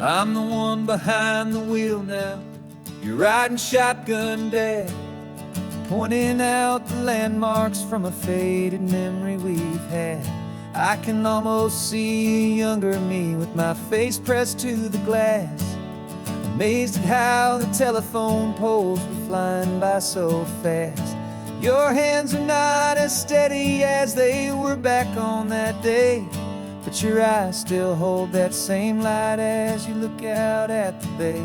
I'm the one behind the wheel now. You're riding shotgun, Dad, pointing out the landmarks from a faded memory we've had. I can almost see a younger me with my face pressed to the glass, amazed at how the telephone poles were flying by so fast. Your hands are not as steady as they were back on that day, but your eyes still hold that same light as you look out at the bay.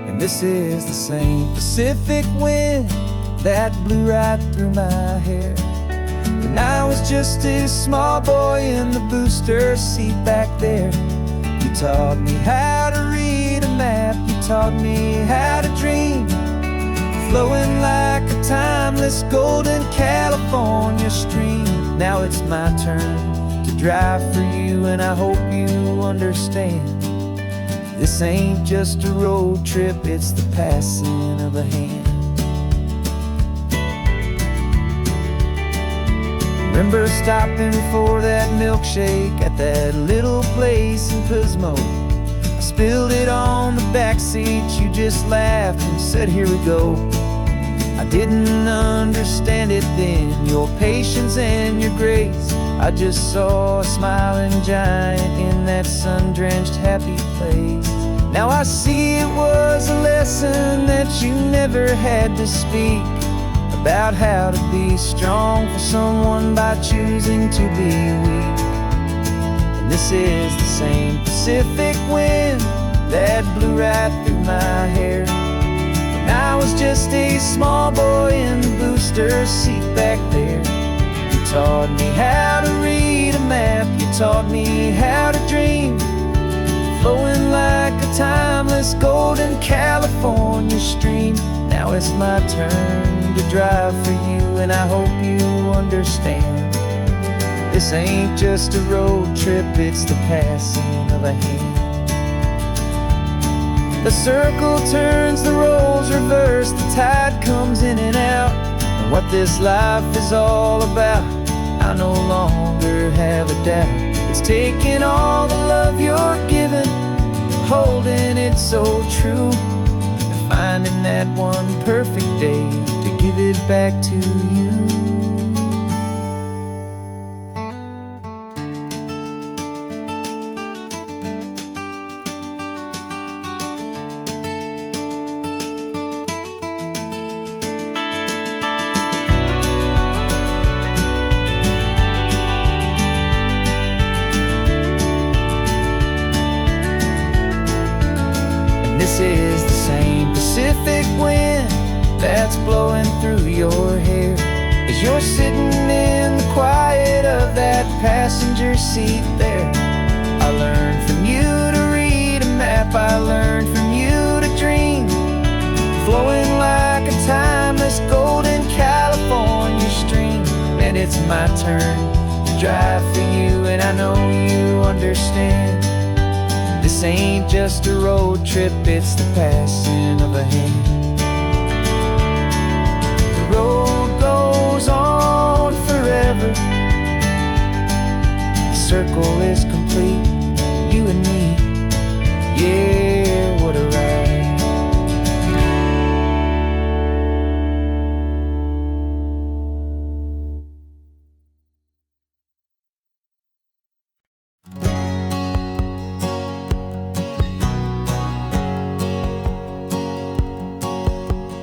And this is the same Pacific wind that blew right through my hair when I was just a small boy in the booster seat back there. You taught me how to read a map, you taught me how to dream, flowing like a timeless golden California stream. Now it's my turn to drive for you, and I hope you understand. This ain't just a road trip, it's the passing of a hand. Remember stopping for that milkshake at that little place in Pismo? I spilled it on the back seat, you just laughed and said, "Here we go." I didn't understand it then, your patience and your grace. I just saw a smiling giant in that sun-drenched happy place. Now I see it was a lesson that you never had to speak, about how to be strong for someone by choosing to be weak. And this is the same Pacific wind that blew right through my hair when I was just a small boy in the booster seat back there. You taught me how to read a map, you taught me how to dream, flowing like a timeless golden California stream. Now it's my turn to drive for you, and I hope you understand. This ain't just a road trip, it's the passing of a hand. The circle turns, the roles reverse, the tide comes in and out. And what this life is all about, I no longer have a doubt. It's taking all the love you're giving, holding it so true, and finding that one perfect day to give it back to you. This is the same Pacific wind that's blowing through your hair as you're sitting in the quiet of that passenger seat there. I learned from you to read a map, I learned from you to dream, flowing like a timeless golden California stream. And it's my turn to drive for you, and I know you understand. This ain't just a road trip, it's the passing of a hand. The road goes on forever, the circle is complete, you and me, yeah, what a ride.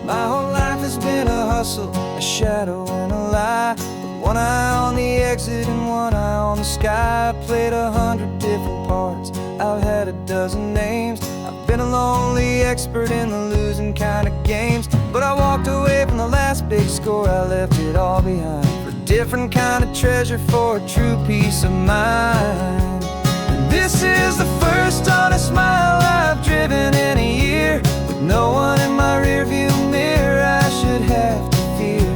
My whole life has been a hustle, a shadow and a lie, with one eye on the exit and one eye on the sky. I played 100 different parts, I've had a dozen names. I've been a lonely expert in the losing kind of games, but I walked away from the last big score, I left it all behind for a different kind of treasure, for a true peace of mind. And this is the first honest mile I've driven in a year, with no one in my rearview mirror I should have to fear.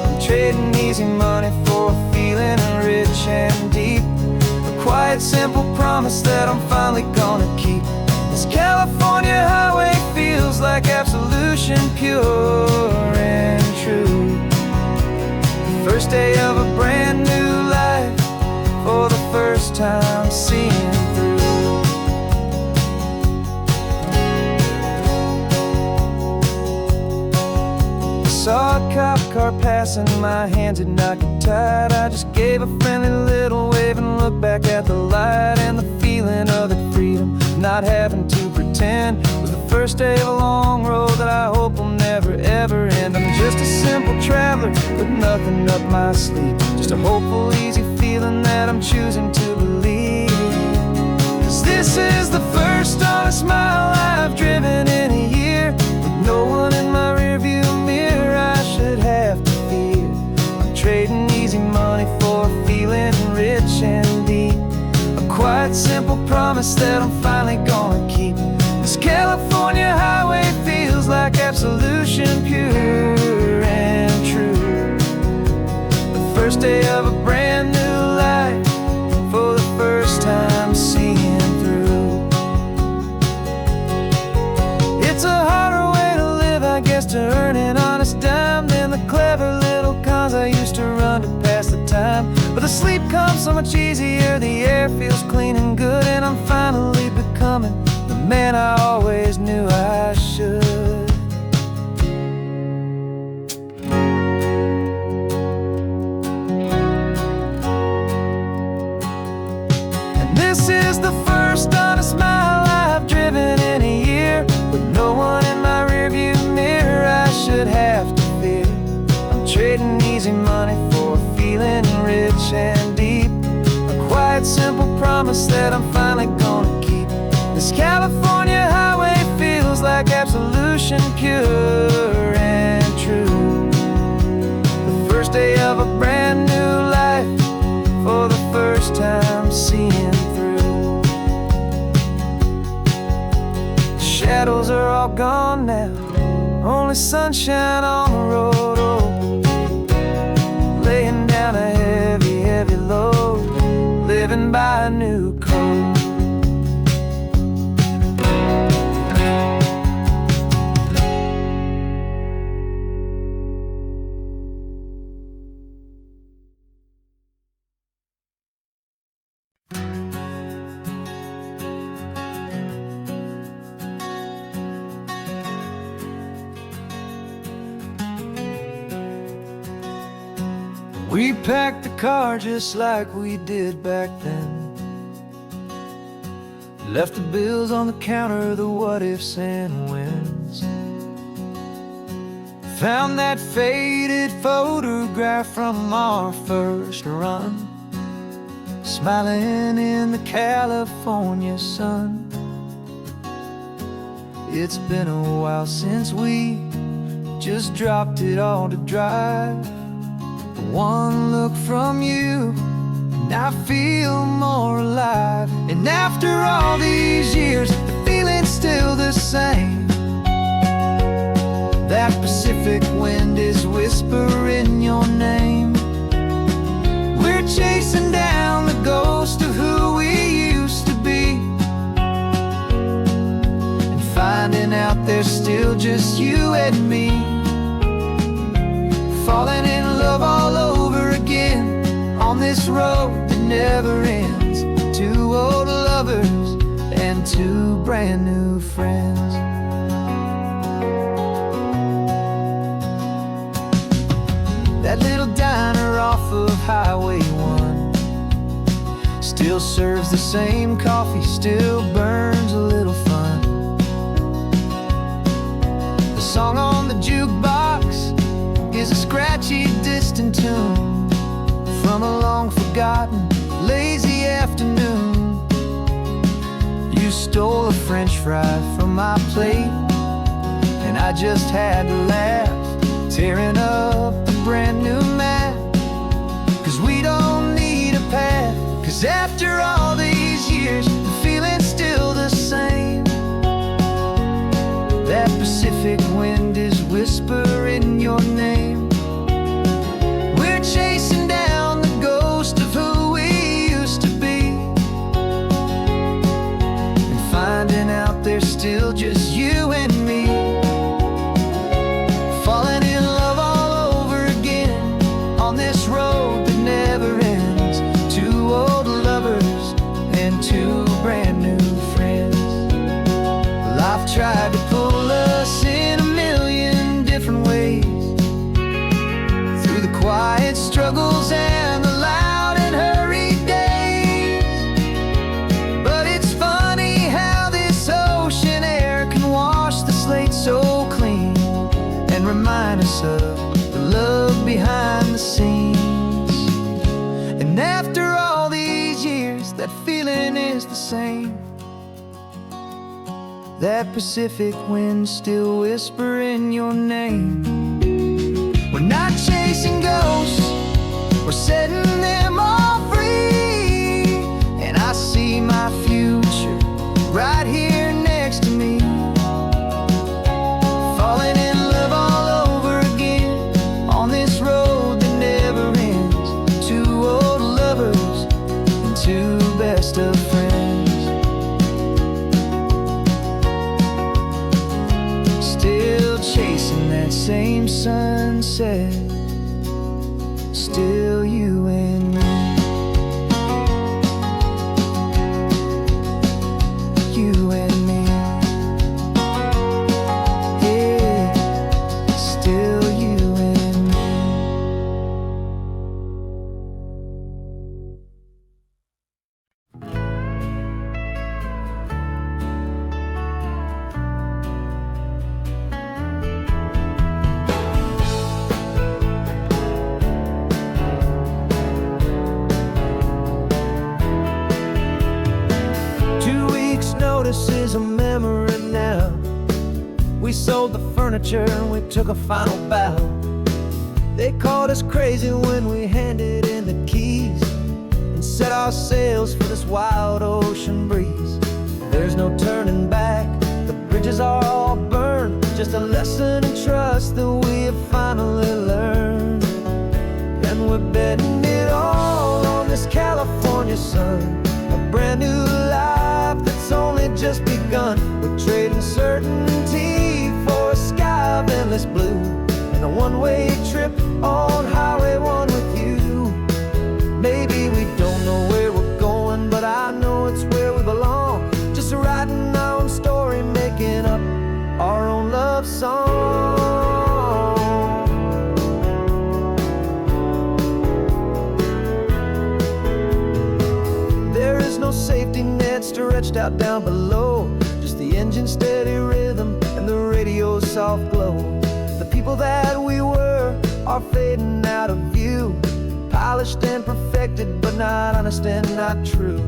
I'm trading easy money for a feeling rich and deep, a quiet simple promise that I'm finally gonna keep. This California highway feels like absolution, pure and true. First day of a brand new life, for the first time seeing through. glass and my hands had not got tied. I just gave a friendly little wave and looked back at the light, and the feeling of the freedom, not having to pretend, was the first day of a long road that I hope will never ever end. I'm just a simple traveler with nothing up my sleeve, just a hopeful, easy feeling that I'm choosing to believe. 'Cause this is the first honest mile I've driven in a year, with no one in my rearview mirror I should have to fear. I'm trading easy money for a feeling rich and deep, a quiet, simple promise that I'm finally gonna keep. This California highway feels like absolution, pure and true. The first day of a brand new life, for the first time seeing through. It's a harder way to live, I guess, to earn an honest dime than the clever little cons I used to run to pass the time. But the sleep comes so much easier, the air feels clean and good, and I'm finally becoming the man I always knew I should. And this is the first honest mile I've driven in a year, with no one in my rearview mirror I should have to fear. I'm trading easy money for a feeling rich and deep, a quiet, simple promise that I'm finally gonna keep. This California highway feels like absolution, pure and true. The first day of a brand new life, for the first time seeing through. The shadows are all gone now, only sunshine on the road. Oh, laying down a heavy, heavy load, living by a new code. We packed the car just like we did back then, left the bills on the counter, the what ifs and whens. Found that faded photograph from our first run, smiling in the California sun. It's been a while since we just dropped it all to drive. One look from you, and I feel more alive. And after all these years, the feeling's still the same. That Pacific wind is whispering your name. We're chasing down the ghost of who we used to be, and finding out there's still just you and me. Falling in love all over again on this road that never ends. Two old lovers and two brand new friends. That little diner off of Highway 1 still serves the same coffee, still burns a little fun. The song on the jukebox is a scratchy, distant tune from a long-forgotten, lazy afternoon. You stole a French fry from my plate, and I just had to laugh, tearing up a brand new map. 'Cause we don't need a path, 'cause after all these years, the feeling's still the same. That Pacific wind is whispering your name. We're chasing down the ghost of who we used to be, and finding out there's still just you and me. Falling in love all over again And after all these years, that feeling is the same. That Pacific wind still whispering your name. We're not chasing ghosts, we're setting them all free. And I see my future right here next to me, falling in love all over again on this road that never ends. Two old lovers and two best of friends, still chasing that same sunset. Still you and me, you and me, yeah, still you and me. Notice is a memory now. We sold the furniture and we took a final bow. They called us crazy when we handed in the keys and set our sails for this wild ocean breeze. There's no turning back, the bridges are all burned. Just a lesson in trust that we have finally learned. And we're betting it all on this California sun, a brand new life that's only just begun. We're trading certainty for a sky of endless blue and a one-way trip on Highway 1 with you. Maybe we don't know where we're going, but I know it's where we belong. Just writing our own story, making up our own love song. There is no safety net stretched out down below, just the engine's steady rhythm and the radio's soft glow. The people that we were are fading out of view, polished and perfected, but not honest and not true.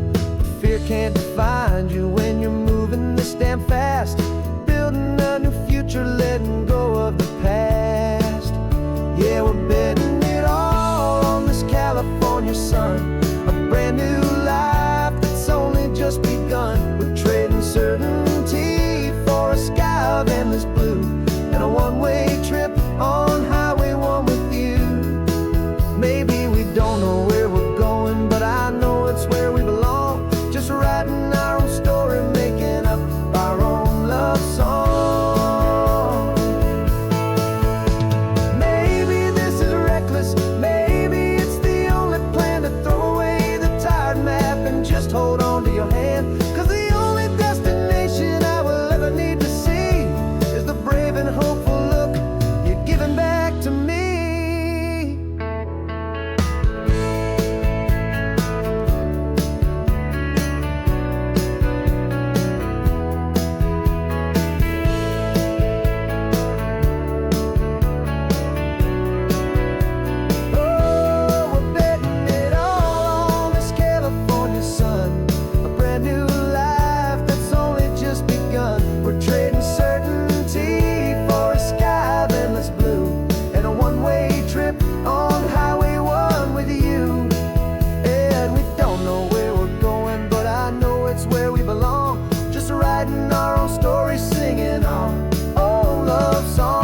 Fear can't define you when you're moving this damn fast, building a new future, letting go of the past. Yeah, we're betting it all on this California sun, a brand new life that's only just begun. We're trading certainty for a sky of endless blue and a one-way trip on Highway 1 with you. Maybe we don't know where we're going, but I know it's where we belong. Just writing our own story, making up our own love song. Maybe this is reckless, maybe it's the only plan to throw away the tired map and just hold on to your hand. 'Cause the only destination I will ever need to see is the brave and hopeful look you're giving back to me. Oh, we're betting it all on this California sun, a brand new life that's only just begun. We're trading certainty for a sky of endless blue and a one-way trip on Highway 1 with you. And we don't know where we're going, but I know it's where we belong. Just writing our own story, singing our own love song.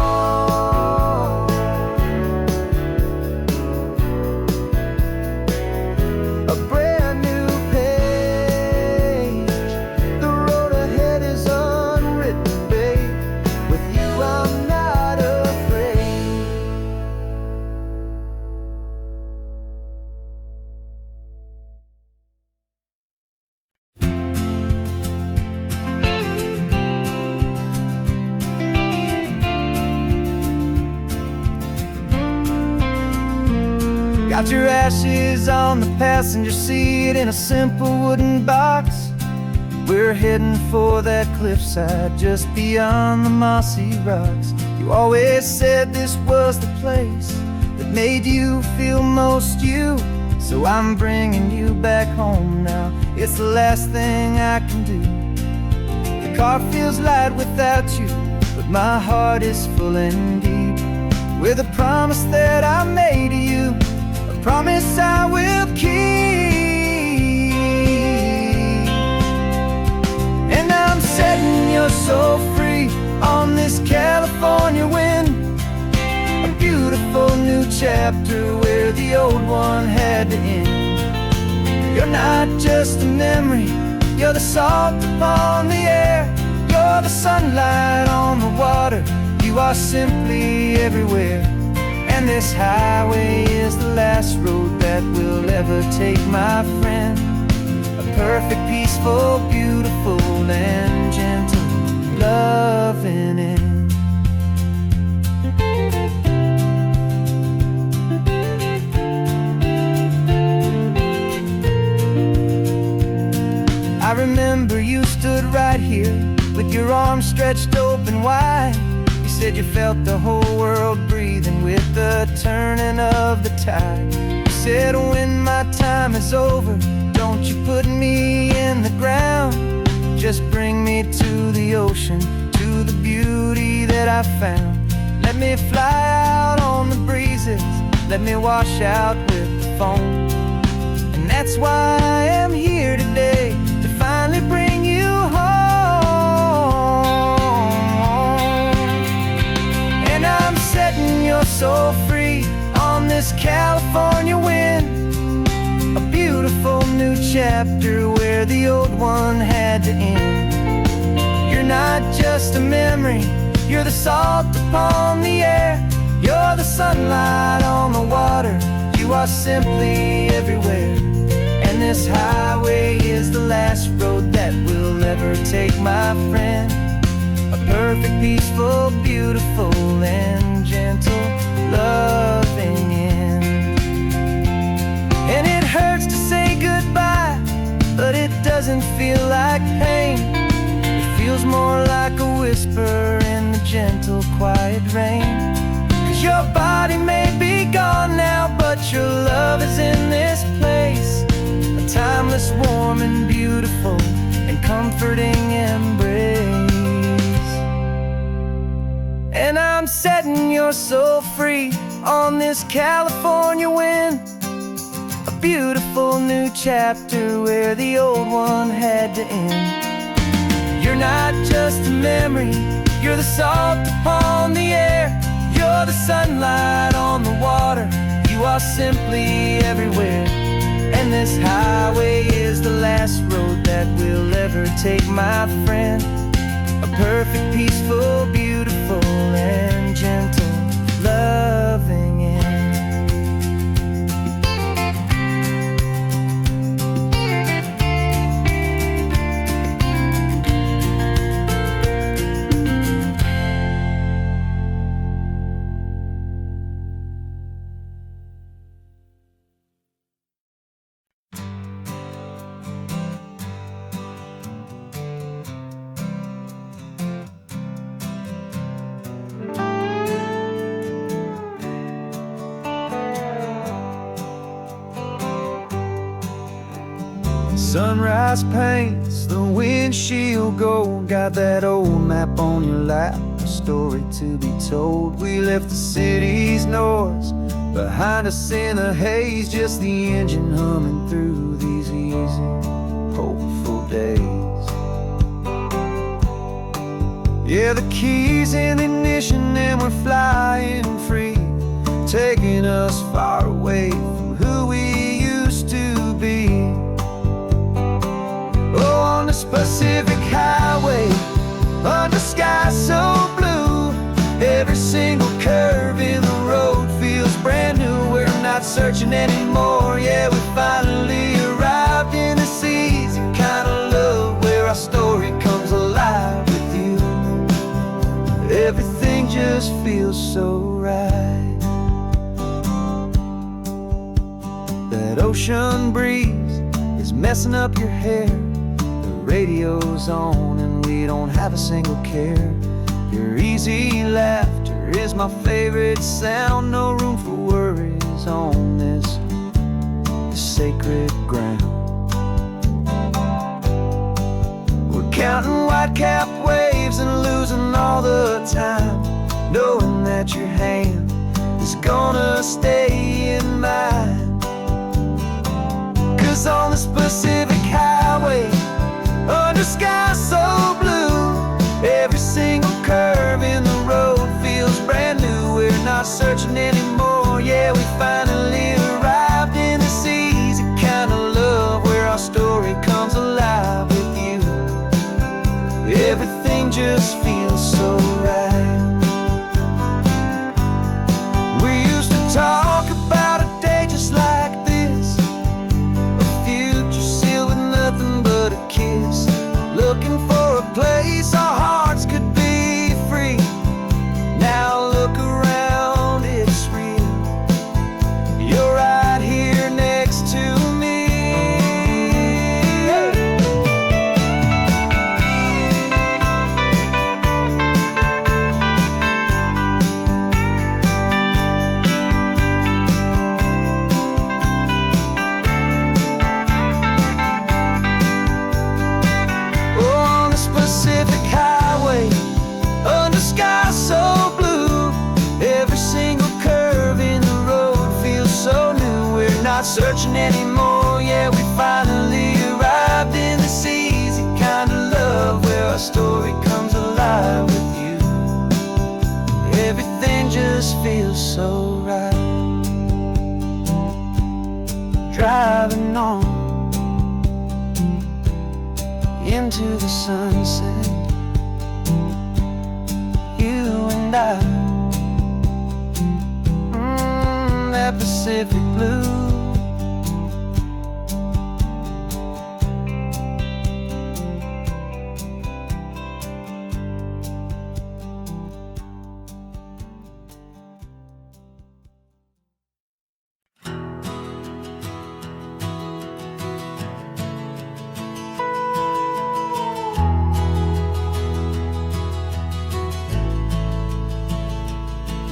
A brand new page, the road ahead is unwritten, babe. With you I'm not afraid. Got your ashes on the passenger seat in a simple wooden box. We're heading for that cliffside just beyond the mossy rocks. You always said this was the place that made you feel most you. So I'm bringing you back home now. It's the last thing I can do. The car feels light without you, but my heart is full and deep with a promise that I made to you, a promise I will keep. And I'm setting your soul free on this California wind, a beautiful new chapter where the old one had to end. You're not just a memory, you're the salt upon the air, you're the sunlight on the water, you are simply everywhere. And this highway is the last road that we'll ever take, my friend. A perfect, peaceful, beautiful, and gentle loving end. I remember you stood right here with your arms stretched open wide. You said you felt the whole world breathing with the turning of the tide. You said, when my time is over, don't you put me in the ground, just bring me to the ocean, to the beauty that I found. Let me fly out on the breezes, let me wash out with the foam. And that's why I am here today, to finally bring you home. And I'm setting your soul free on this California wind, a beautiful new chapter where the old one had to end. You're not just a memory, you're the salt upon the air, you're the sunlight on the water, you are simply everywhere. And this highway is the last road that we'll ever take, my friend. A perfect, peaceful, beautiful, and gentle loving end. And it hurts to say goodbye, but it doesn't feel like pain. It feels more like a whisper in the gentle, quiet rain. 'Cause your body may be gone now, but your love is in this place, a timeless, warm, and beautiful, and comforting embrace. And I'm setting your soul free on this California wind, a beautiful new chapter where the old one had to end. You're not just a memory, you're the salt upon the air, you're the sunlight on the water, you are simply everywhere. And this highway is the last road that we'll ever take, my friend. A perfect, peaceful, beautiful, and gentle loving end. Sunrise paints the windshield gold, got that old map on your lap, a story to be told. We left the city's noise behind us in the haze, just the engine humming through these easy, hopeful days. Yeah, the keys in the ignition and we're flying free, taking us far away from who we used to be. Oh, on this Pacific highway, under sky so blue, every single curve in the road feels brand new. We're not searching anymore, yeah, we finally arrived in this easy kind of love, where our story comes alive with you. Everything just feels so right. That ocean breeze is messing up your hair, radio's on and we don't have a single care. Your easy laughter is my favorite sound, no room for worries on this sacred ground. We're counting white-capped waves and losing all the time, knowing that your hand is gonna stay in mine. 'Cause on this Pacific highway, under skies so blue, every single curve in the road feels brand new. We're not searching anymore, yeah, we finally arrived in this easy kind of love where our story comes alive with you. Everything just feels so right. We used to talk about a day just like this, a future sealed with nothing but a kiss, looking for a place our hearts could be free. Now look around, it's real. You're right here next to me. Oh, on this Pacific highway, under skies so blue, every single curve in the road feels so new. We're not searching anymore, yeah, we finally arrived in this easy kind of love where our story comes alive with you. Everything just feels so right. Driving on into the sunset, you and I, that Pacific blue.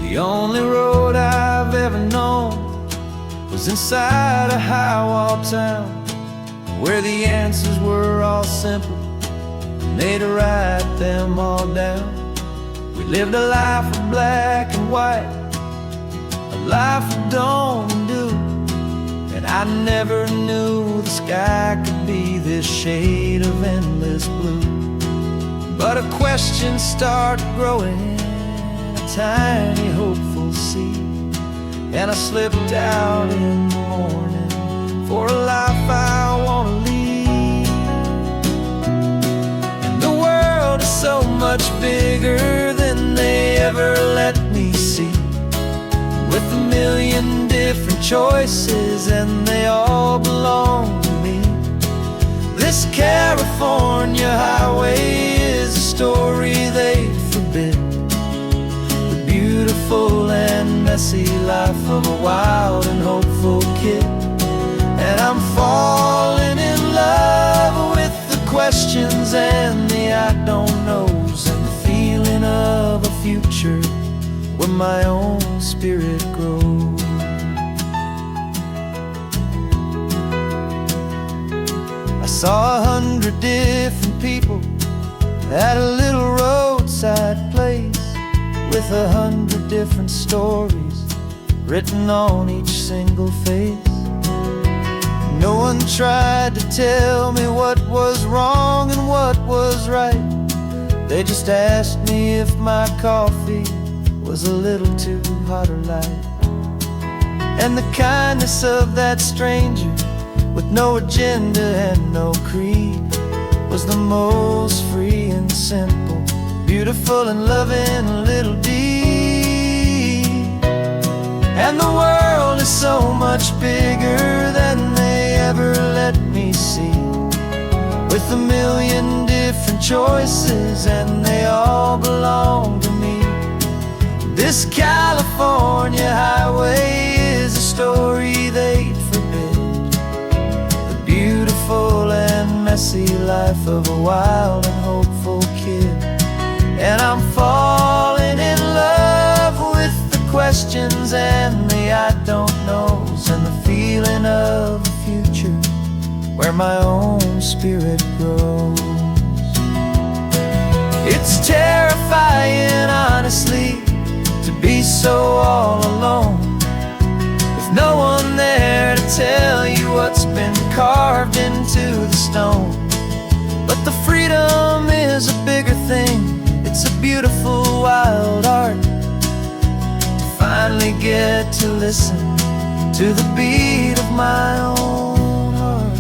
The only road I've ever known was inside a high-wall town, where the answers were all simple and they'd write them all down. We lived a life of black and white, a life of dawn and dew, and I never knew the sky could be this shade of endless blue. But a question started growing, tiny hopeful seed, and I slipped out in the morning for a life I wanna lead. And the world is so much bigger than they ever let me see, with a million different choices and they all belong to me. This California highway is a story they forbid, beautiful and messy life of a wild and hopeful kid. And I'm falling in love with the questions and the I don't knows, and the feeling of a future where my own spirit grows. I saw 100 different people at a little roadside place, with 100 different stories written on each single face. No one tried to tell me what was wrong and what was right. They just asked me if my coffee was a little too hot or light. And the kindness of that stranger, with no agenda and no creed, was the most free and simple, beautiful and loving little deed. And the world is so much bigger than they ever let me see, with a million different choices and they all belong to me. This California highway is a story they'd forbid, the beautiful and messy life of a wild and hopeful kid. And I'm falling in love with the questions and the I don't knows, and the feeling of the future where my own spirit grows. It's terrifying, honestly, to be so all alone, with no one there to tell you what's been carved into the stone. But the freedom is a bigger thing. It's a beautiful wild art to finally get to listen to the beat of my own heart.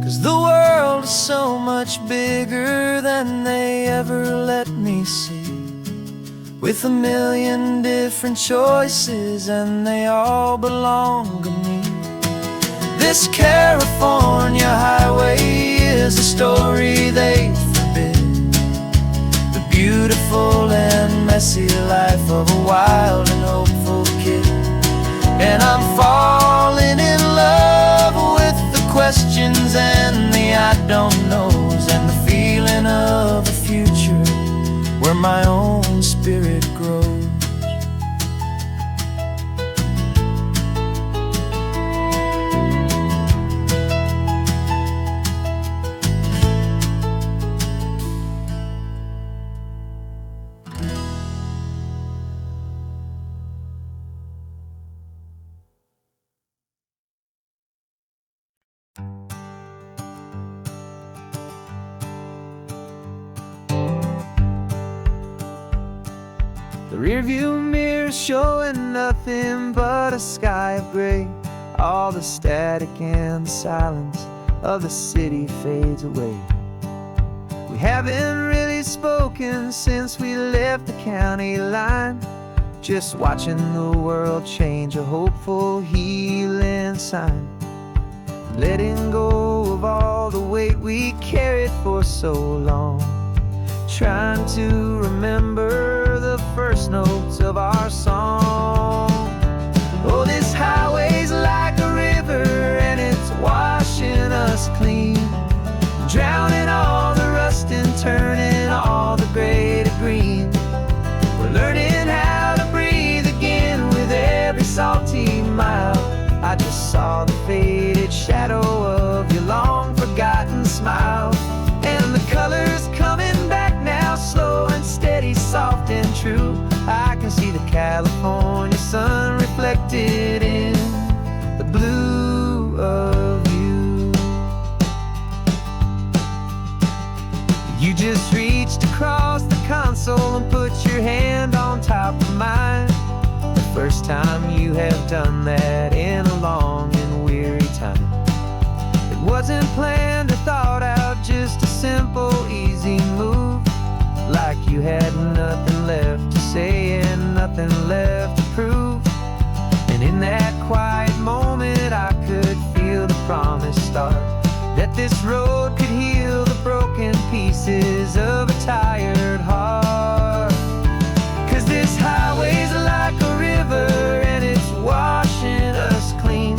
'Cause the world is so much bigger than they ever let me see, with a million different choices and they all belong to me. This California highway is a story they forbid, the beautiful and messy life of a wild and hopeful kid. And I'm falling in love with the questions and the I don't knows, and the feeling of a future where my own spirit grows. The rearview mirror showing nothing but a sky of gray. All the static and the silence of the city fades away. We haven't really spoken since we left the county line, just watching the world change, a hopeful healing sign. Letting go of all the weight we carried for so long, trying to remember the first notes of our song. Oh, this highway's like a river and it's washing us clean, drowning all the rust and turning all the gray to green. We're learning how to breathe again with every salty mile. I just saw the faded shadow of your long forgotten smile, and the colors coming back now, slow and steady, soft and true. I can see the California sun reflected in the blue of you. You just reached across the console and put your hand on top of mine. The first time you have done that in a long and weary time. It wasn't planned or thought out, just a simple, easy move. Like you had nothing left to say and nothing left to prove. And in that quiet moment I could feel the promise start, that this road could heal the broken pieces of a tired heart. 'Cause this highway's like a river and it's washing us clean,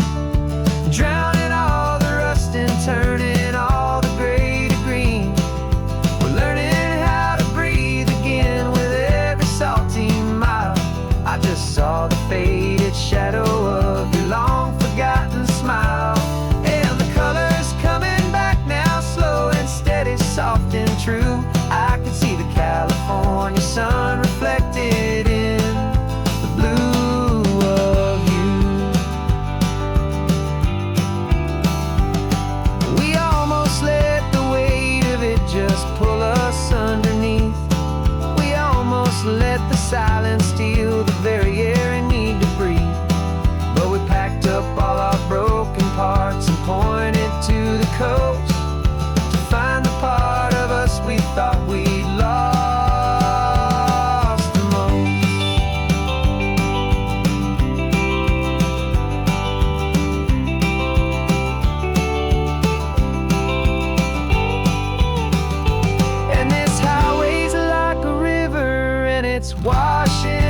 drowning all the rust and turning all the gray to green. We're learning how to breathe again with every salty mile. I just saw the faded shadow of your long forgotten smile, and the colors coming back now, slow and steady, soft and true. I can see the California sun reflected in the blue of you. We almost let the weight of it just pull us underneath. We almost let the silence steal the very air I need to breathe. But we packed up all our broken parts and pointed to the coast to find the part of us we thought we'd lost the most. And this highway's like a river and it's washing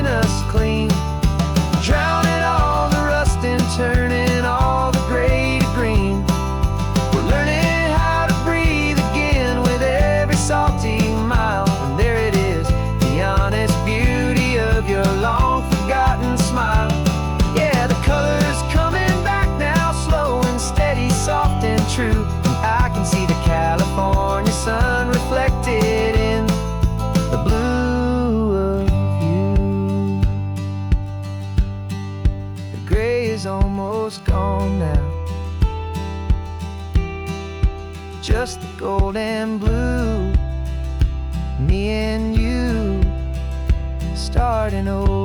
true. And I can see the California sun reflected in the blue of you. The gray is almost gone now, just the gold and blue. Me and you starting over.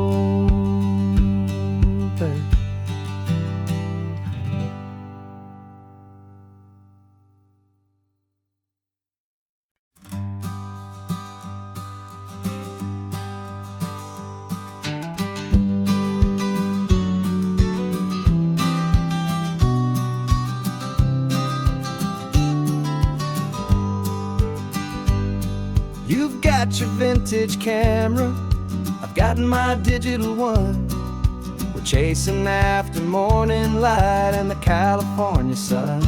You've got your vintage camera, I've got my digital one. We're chasing after morning light and the California sun.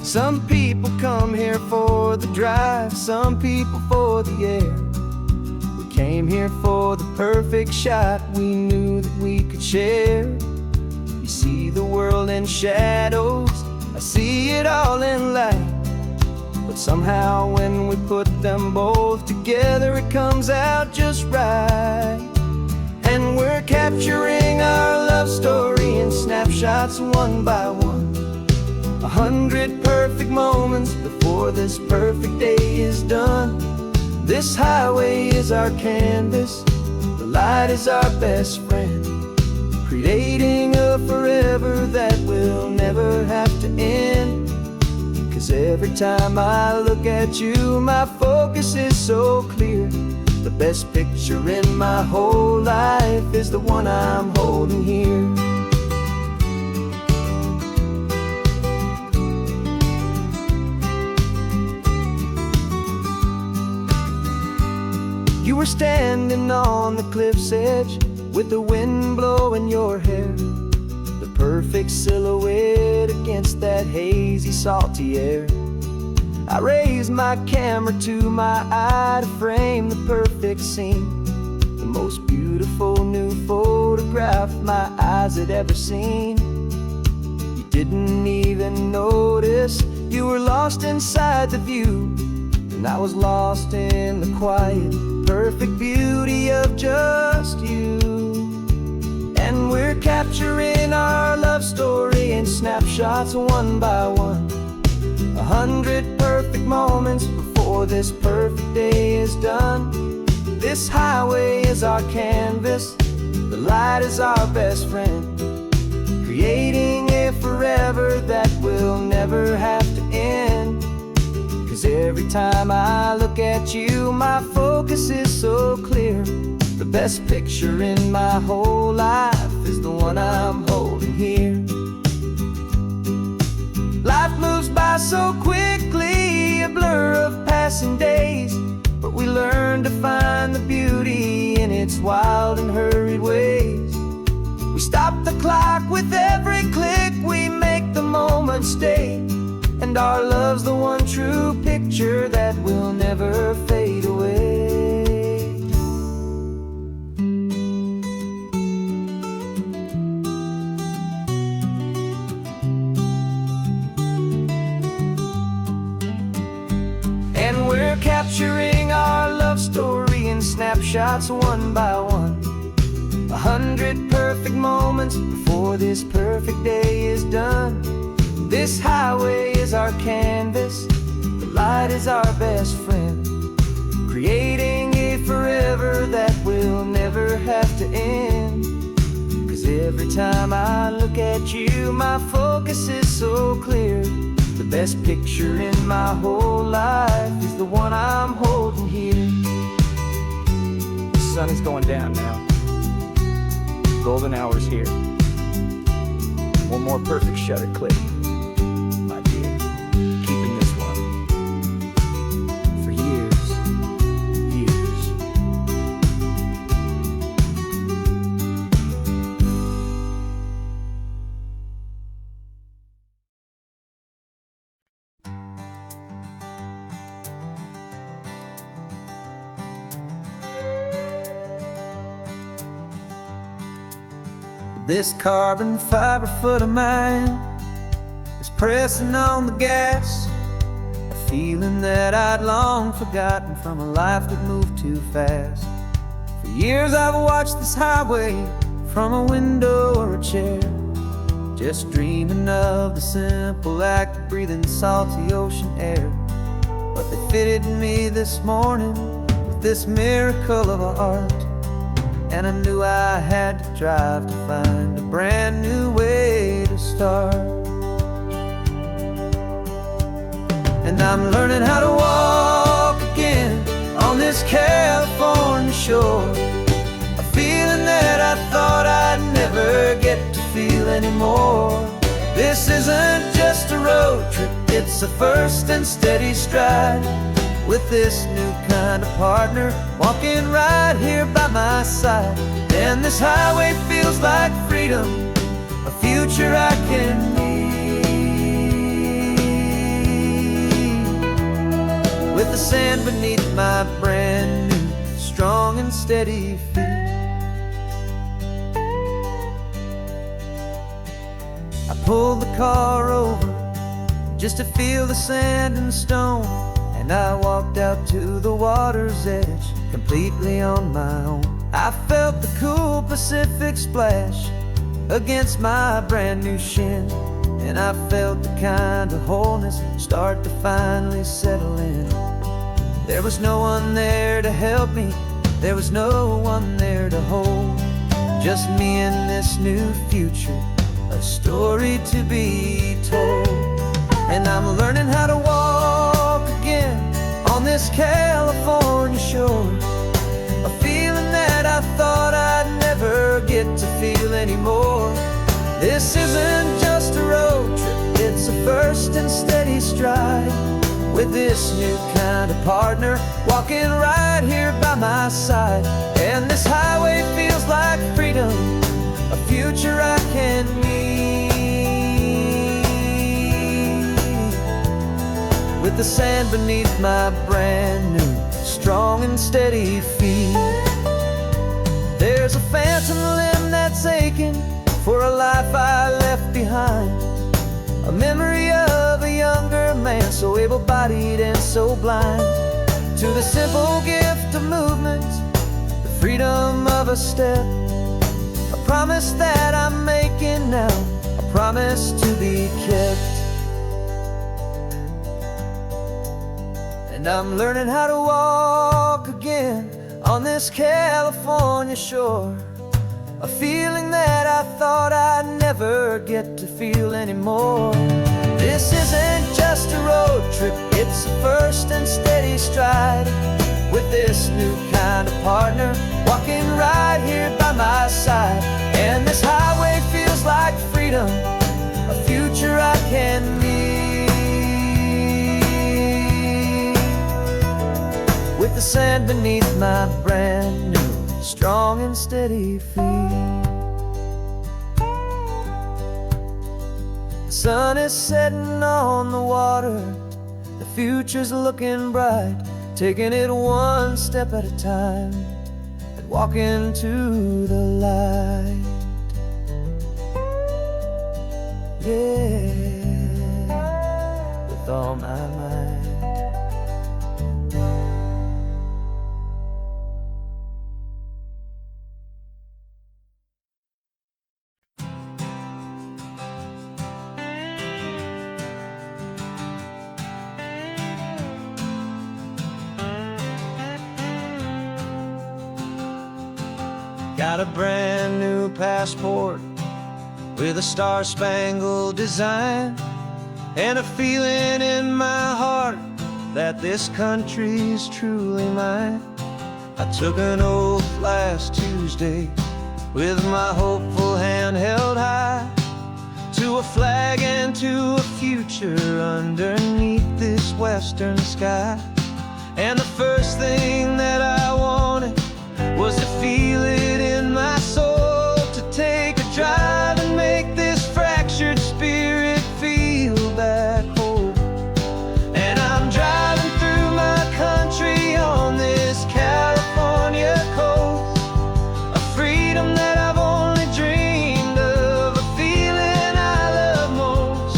Some people come here for the drive, some people for the air. We came here for the perfect shot we knew that we could share. You see the world in shadows, I see it all in light. But somehow when we put them both together, it comes out just right. And we're capturing our love story in snapshots one by one. 100 perfect moments before this perfect day is done. This highway is our canvas, the light is our best friend, creating a forever that will never have to end. 'Cause every time I look at you, my focus is so clear. The best picture in my whole life is the one I'm holding here. You were standing on the cliff's edge with the wind blowing your hair, the perfect silhouette against that hazy, salty air. I raised my camera to my eye to frame the perfect scene, the most beautiful new photograph my eyes had ever seen. You didn't even notice, you were lost inside the view, and I was lost in the quiet, perfect beauty of just you. And we're capturing our love story in snapshots one by one. 100 perfect moments before this perfect day is done. This highway is our canvas, the light is our best friend, creating a forever that will never have to end. 'Cause every time I look at you, my focus is so clear. The best picture in my whole life is the one I'm holding here. Life moves by so quickly, a blur of passing days, but we learn to find the beauty in its wild and hurried ways. We stop the clock with every click, we make the moment stay, and our love's the one true picture that will never fade away. And we're capturing our love story in snapshots one by one. 100 perfect moments before this perfect day is done. This highway is our canvas, the light is our best friend, creating a forever that will never have to end. 'Cause every time I look at you, my focus is so clear. The best picture in my whole life is the one I'm holding here. The sun is going down now. Golden hour's here. One more perfect shutter click. My dear, keeping this one for years, years. This carbon fiber foot of mine is pressing on the gas, a feeling that I'd long forgotten from a life that moved too fast. For years I've watched this highway from a window or a chair, just dreaming of the simple act of breathing salty ocean air. But they fitted me this morning with this miracle of art, and I knew I had to drive to find a brand new way to start. And I'm learning how to walk again on this California shore, a feeling that I thought I'd never get to feel anymore. This isn't just a road trip, it's a first and steady stride, with this new kind of partner walking right here by my side. And this highway feels like freedom, a future I can need, with the sand beneath my brand new strong and steady feet. I pulled the car over just to feel the sand and stone, and I walked out to the water's edge completely on my own. I felt the cool Pacific splash against my brand new shin, and I felt the kind of wholeness start to finally settle in. There was no one there to help me, there was no one there to hold, just me and this new future, a story to be told. And I'm learning how to walk again on this California shore, a feeling that I thought I'd never get to feel anymore. This isn't just a road trip, it's a first and steady stride, with this new kind of partner walking right here by my side. And this highway feels like freedom, a future I can need, with the sand beneath my brand new strong and steady feet. There's a phantom limb that's aching for a life I left behind, a memory of a younger man so able-bodied and so blind, to the simple gift of movement, the freedom of a step, a promise that I'm making now, a promise to be kept. And I'm learning how to walk again on this California shore, a feeling that I thought I'd never get to feel anymore. This isn't just a road trip, it's a first and steady stride, with this new kind of partner walking right here by my side. And this highway feels like freedom, a future I can need, with the sand beneath my brand new strong and steady feet. The sun is setting on the water, the future's looking bright, taking it one step at a time and walking to the light. Yeah, with all my might. Got a brand new passport with a star-spangled design, and a feeling in my heart that this country's truly mine. I took an oath last Tuesday with my hopeful hand held high, to a flag and to a future underneath this western sky. And the first thing that I wanted was to feel it in my soul, to take a drive and make this fractured spirit feel back home. And I'm driving through my country on this California coast, a freedom that I've only dreamed of, a feeling I love most.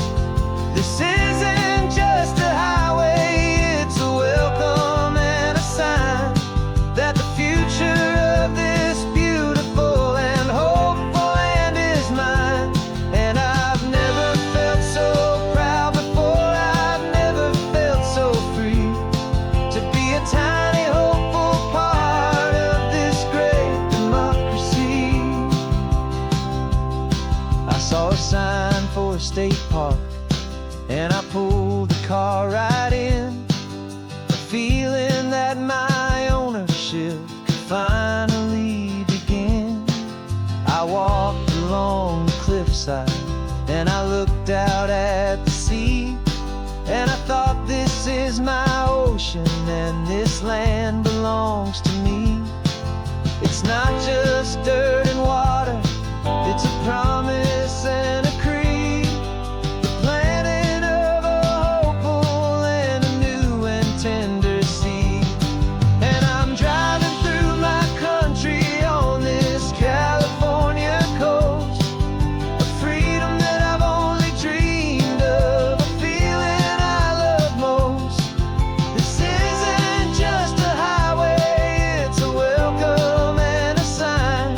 pulled the car right in, feeling that my ownership could finally begin. I walked along the cliffside and I looked out at the sea, and I thought, this is my ocean and this land belongs to me. It's not just dirt and water, it's a promise and a creed, the planting of a hopeful and a new and tender seed. And I'm driving through my country on this California coast, a freedom that I've only dreamed of, a feeling I love most. This isn't just a highway, it's a welcome and a sign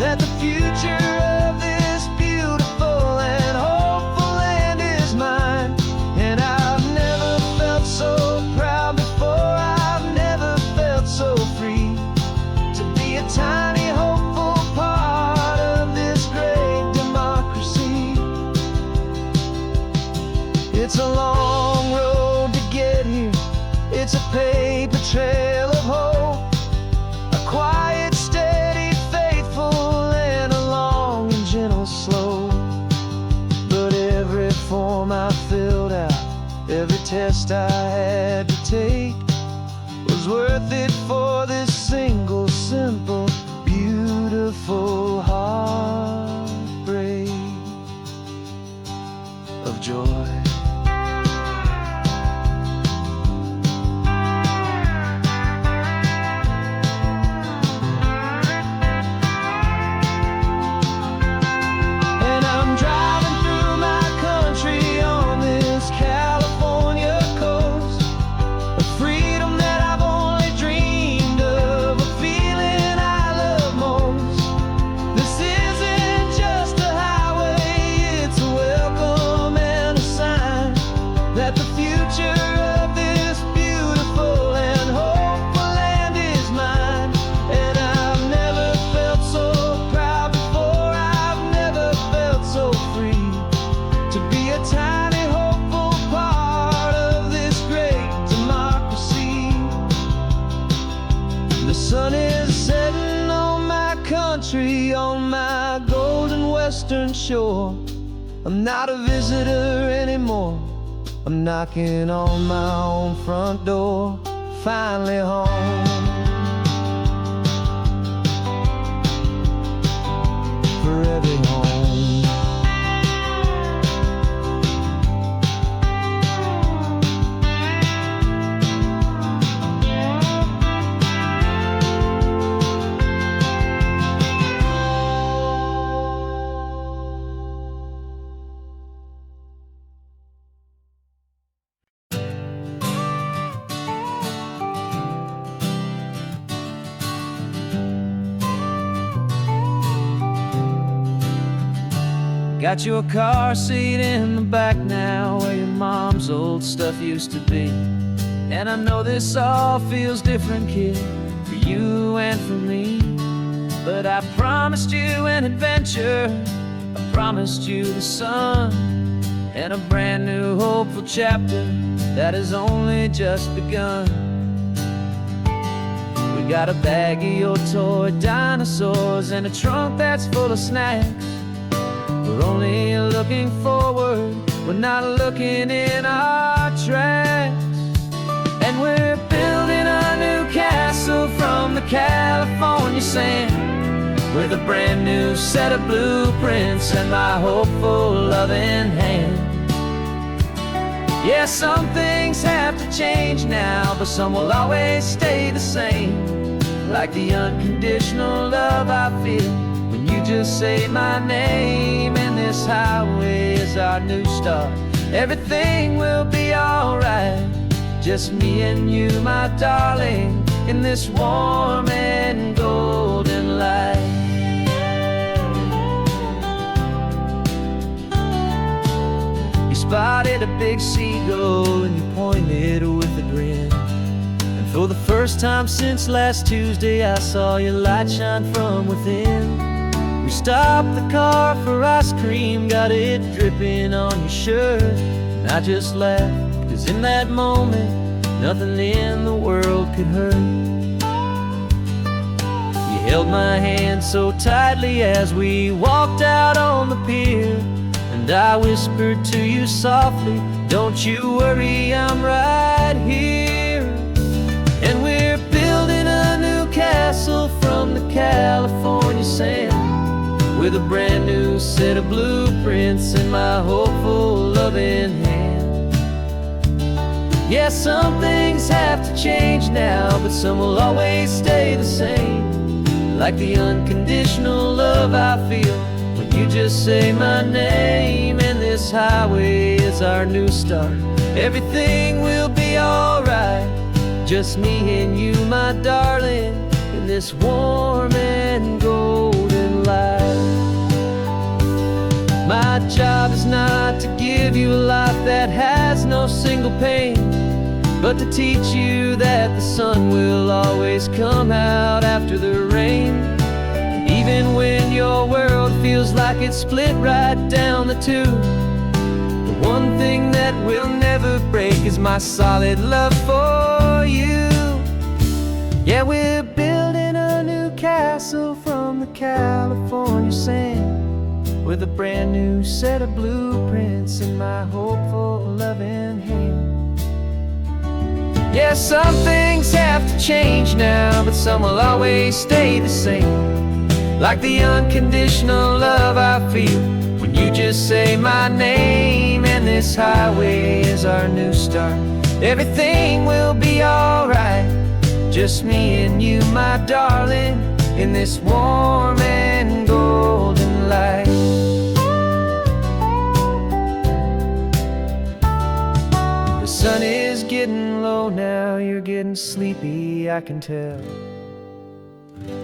that the future of this beautiful and hopeful land is mine. And I've never felt so proud before, I've never felt so free to be a tiny hopeful part of this great democracy. It's a long road to get here, it's a paper trail of hope, a quiet, steady, faithful, and a long and gentle slope. But every form I filled out, every test I had to take, was worth it for this single, simple, beautiful heartbreak of joy. And I'm driving through my country on this California coast, a freedom that I've only dreamed of, a feeling I love most. This isn't just a highway, it's a welcome and a sign that the future of this beautiful and hopeful land is mine. And I've never felt so proud before, I've never felt so free to be a tiny hopeful part of this great democracy. The sun is setting on my country, on my golden western shore. I'm not a visitor anymore, I'm knocking on my own front door, finally home. Forever home. Got your car seat in the back now, where your mom's old stuff used to be. And I know this all feels different, kid, for you and for me. But I promised you an adventure, I promised you the sun, and a brand new hopeful chapter that has only just begun. We got a bag of your toy dinosaurs and a trunk that's full of snacks. We're only looking forward, we're not looking in our tracks. And we're building a new castle from the California sand, with a brand new set of blueprints and my hopeful loving hand. Yeah, some things have to change now, but some will always stay the same. Like the unconditional love I feel when you just say my name. And this highway is our new start, everything will be alright. Just me and you, my darling, in this warm and golden light. You spotted a big seagull and you pointed with a grin. And for the first time since last Tuesday, I saw your light shine from within. We stopped the car for ice cream, got it dripping on your shirt. And I just laughed, 'cause in that moment nothing in the world could hurt. You held my hand so tightly as we walked out on the pier, and I whispered to you softly, don't you worry, I'm right here. And we're building a new castle from the California sand, with a brand new set of blueprints in my hopeful, loving hand. Yeah, some things have to change now, but some will always stay the same. Like the unconditional love I feel when you just say my name. And this highway is our new start. Everything will be alright, just me and you, my darling, in this warm and golden light. My job is not to give you a life that has no single pain, but to teach you that the sun will always come out after the rain. And even when your world feels like it's split right down the two, the one thing that will never break is my solid love for you. Yeah, we're building a new castle from the California sand, with a brand new set of blueprints in my hopeful, loving hand. Yeah, some things have to change now, but some will always stay the same. Like the unconditional love I feel when you just say my name. And this highway is our new start. Everything will be alright, just me and you, my darling, in this warm and golden light. The sun is getting low now, you're getting sleepy, I can tell.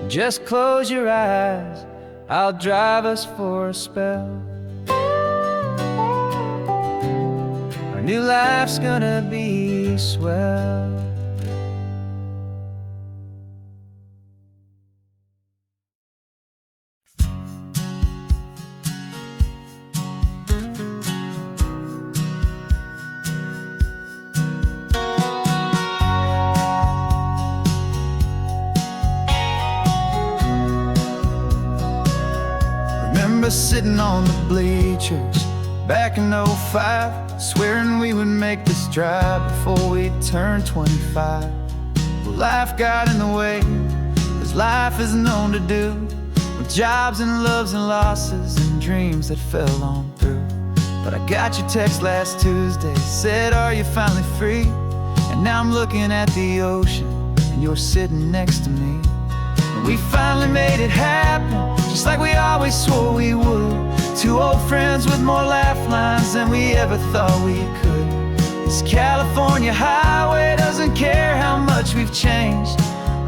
Just close your eyes, I'll drive us for a spell. Our new life's gonna be swell. Sitting on the bleachers back in '05, swearing we would make this drive before we turned 25. Well, life got in the way, as life is known to do, with jobs and loves and losses and dreams that fell on through. But I got your text last Tuesday, said, are you finally free? And now I'm looking at the ocean, and you're sitting next to me. We finally made it happen, just like we always swore we would. Two old friends with more laugh lines than we ever thought we could. This California highway doesn't care how much we've changed.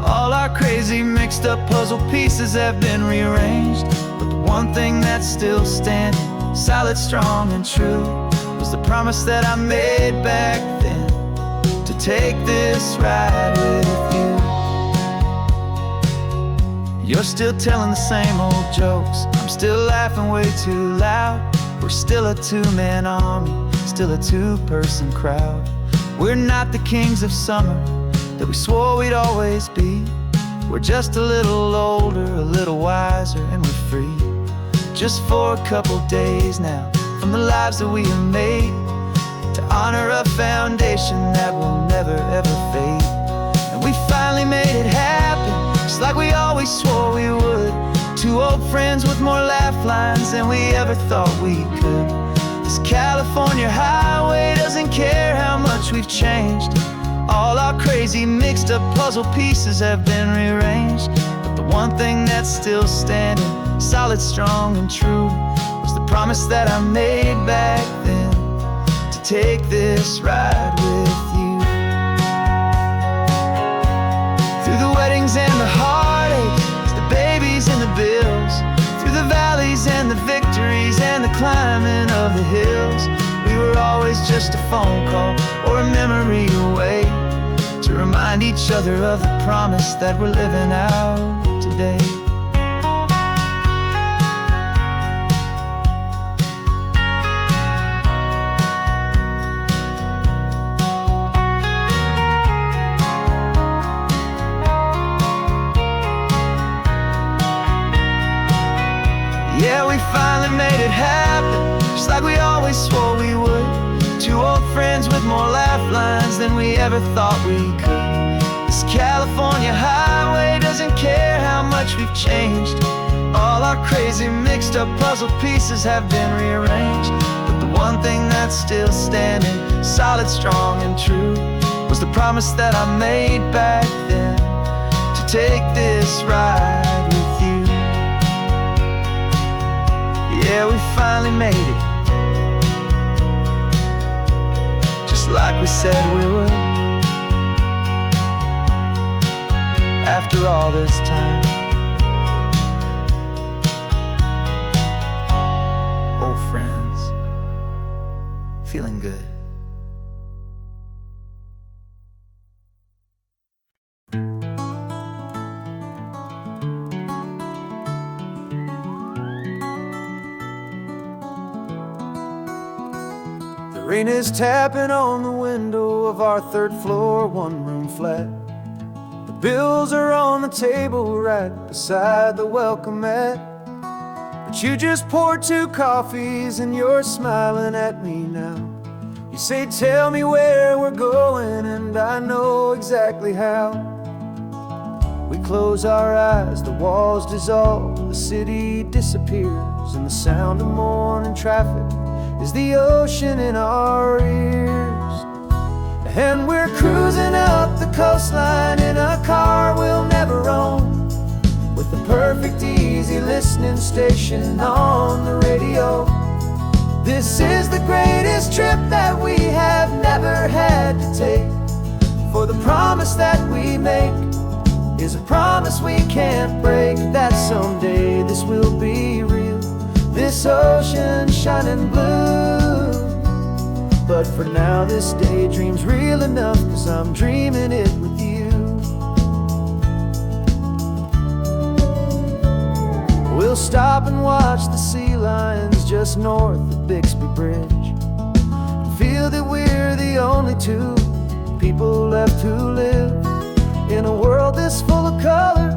All our crazy mixed up puzzle pieces have been rearranged. But the one thing that's still standing, solid, strong, and true, was the promise that I made back then, to take this ride with you. You're still telling the same old jokes, I'm still laughing way too loud. We're still a two-man army, still a two-person crowd. We're not the kings of summer that we swore we'd always be. We're just a little older, a little wiser, and we're free. Just for a couple days now, from the lives that we have made, to honor a foundation that will never ever fade. And we finally made it happen, just like we always swore we would. Two old friends with more laugh lines than we ever thought we could. This California highway doesn't care how much we've changed. All our crazy mixed up puzzle pieces have been rearranged. But the one thing that's still standing, solid, strong, and true, was the promise that I made back then, to take this ride with you. Through the weddings and the heartaches, the babies and the bills, through the valleys and the victories and the climbing of the hills, we were always just a phone call or a memory away, to remind each other of the promise that we're living out today. always swore we would. Two old friends with more laugh lines than we ever thought we could. This California highway doesn't care how much we've changed. All our crazy mixed up puzzle pieces have been rearranged. But the one thing that's still standing, solid, strong, and true, was the promise that I made back then, to take this ride with you. Yeah, we finally made it, just like we said we would. After all this time, old friends, feeling good. The rain is tapping on the window of our third floor, one-room flat. The bills are on the table right beside the welcome mat. But you just poured 2 coffees and you're smiling at me now. You say, tell me where we're going, and I know exactly how. We close our eyes, the walls dissolve, the city disappears, and the sound of morning traffic is the ocean in our ears. And we're cruising up the coastline in a car we'll never own, with the perfect easy listening station on the radio. This is the greatest trip that we have never had to take, for the promise that we make is a promise we can't break, that someday this will be real, this ocean shining blue. But for now this daydream's real enough, 'cause I'm dreaming it with you. We'll stop and watch the sea lions just north of Bixby Bridge, feel that we're the only 2 people left who live in a world this full of color,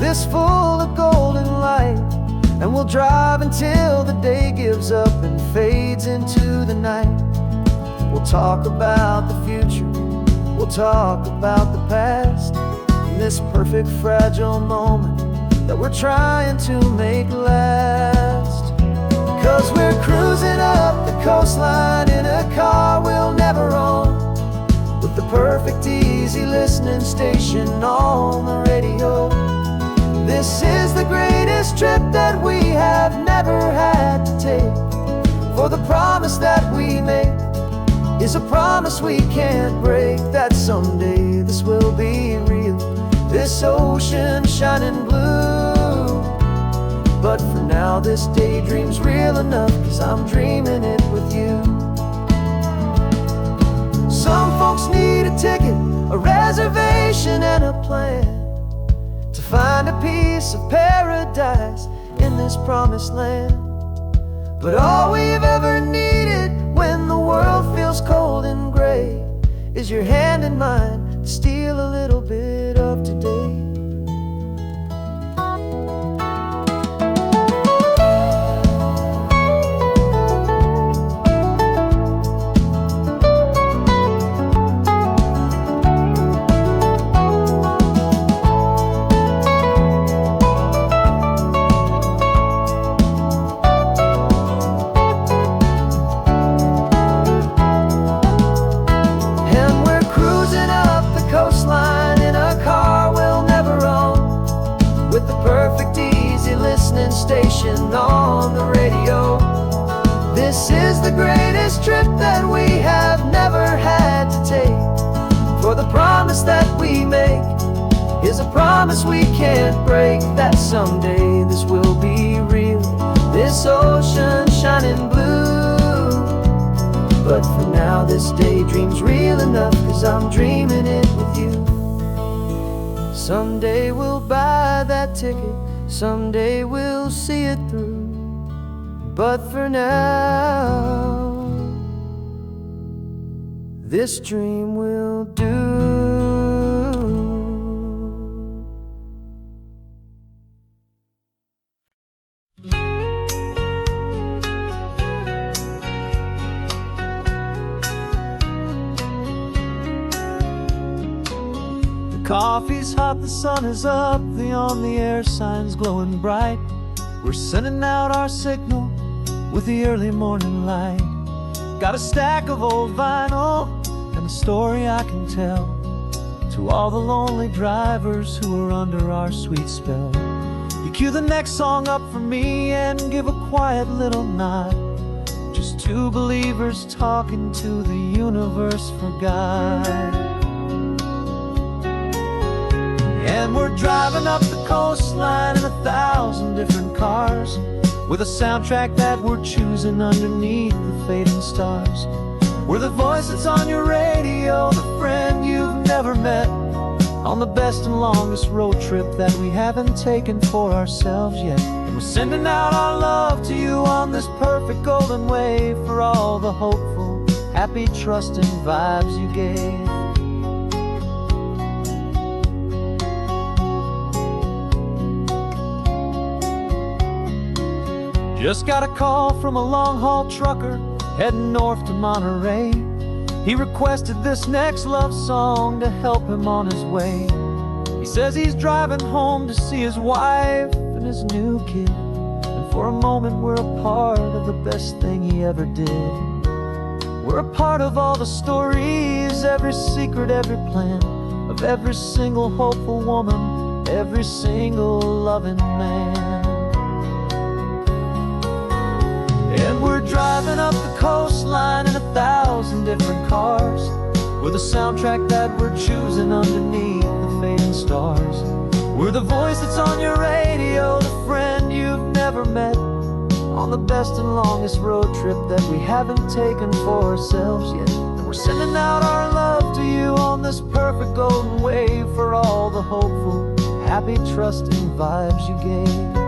this full of golden light. And we'll drive until the day gives up and fades into the night. We'll talk about the future, we'll talk about the past, in this perfect fragile moment that we're trying to make last. 'Cause we're cruising up the coastline in a car we'll never own, with the perfect easy listening station on the radio. This is the greatest trip that we have never had to take, for the promise that we make is a promise we can't break, that someday this will be real, this ocean shining blue. But for now this daydream's real enough, 'cause I'm dreaming it with you. Some folks need a ticket, a reservation, and a plan to find a piece of paradise in this promised land. But all we've ever needed when the world feels cold and gray is your hand in mine to steal a little bit of today. Station on the radio. This is the greatest trip that we have never had to take, for the promise that we make is a promise we can't break, that someday this will be real, this ocean shining blue. But for now this daydream's real enough, 'cause I'm dreaming it with you. Someday we'll buy that ticket, someday we'll see it through. But for now, this dream will do. Coffee's hot, the sun is up, the on-the-air sign's glowing bright. We're sending out our signal with the early morning light. Got a stack of old vinyl and a story I can tell to all the lonely drivers who are under our sweet spell. You cue the next song up for me and give a quiet little nod. Just two believers talking to the universe for God. And we're driving up the coastline in 1,000 different cars, with a soundtrack that we're choosing underneath the fading stars. We're the voice that's on your radio, the friend you've never met, on the best and longest road trip that we haven't taken for ourselves yet. And we're sending out our love to you on this perfect golden wave for all the hopeful, happy, trusting vibes you gave. Just got a call from a long-haul trucker heading north to Monterey. He requested this next love song to help him on his way. He says he's driving home to see his wife and his new kid, and for a moment we're a part of the best thing he ever did. We're a part of all the stories, every secret, every plan, of every single hopeful woman, every single loving man. And we're driving up the coastline in 1,000 different cars, with a soundtrack that we're choosing underneath the fading stars. We're the voice that's on your radio, the friend you've never met, on the best and longest road trip that we haven't taken for ourselves yet. And we're sending out our love to you on this perfect golden wave for all the hopeful, happy, trusting vibes you gave.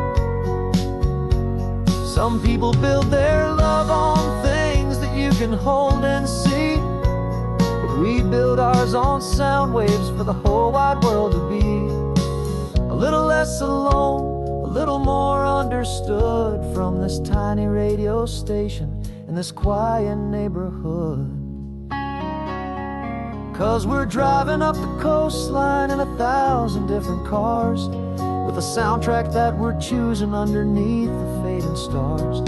Some people build their love on things that you can hold and see, but we build ours on sound waves for the whole wide world to be a little less alone, a little more understood from this tiny radio station in this quiet neighborhood. 'Cause we're driving up the coastline in 1,000 different cars, with a soundtrack that we're choosing underneath the fading stars.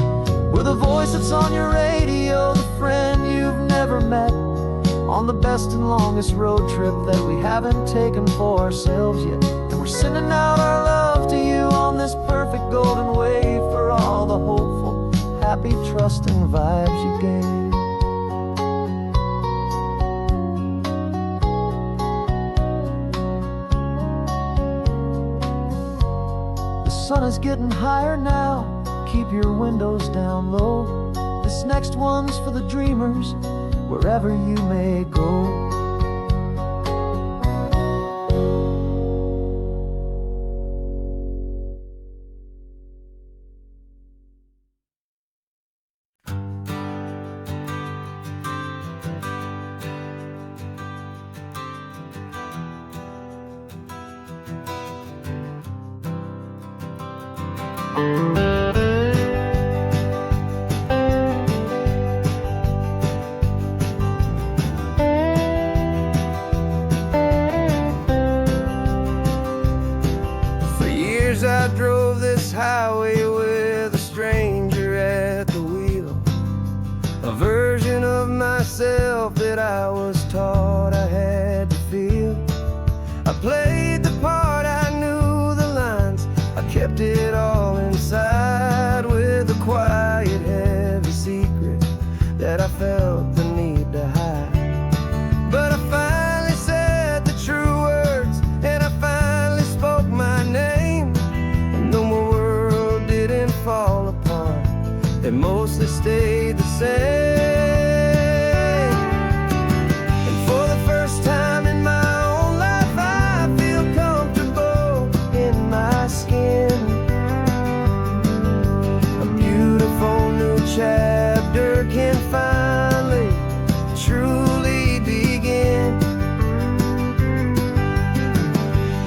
We're the voice that's on your radio, the friend you've never met, on the best and longest road trip that we haven't taken for ourselves yet. And we're sending out our love to you on this perfect golden wave for all the hopeful, happy, trusting vibes you gave. The sun is getting higher now, keep your windows down low. This next one's for the dreamers, wherever you may go. For years I drove this highway with a stranger at the wheel, a version of myself that I was taught I had to feel. I played the part, I knew the lines, I kept it all inside with a quiet, heavy secret that I felt the need to hide. But I finally said the true words, and I finally spoke my name. And though my world didn't fall apart, it mostly stayed the same. And for the first time in my own life, I feel comfortable in my skin. A beautiful new chapter can finally truly begin.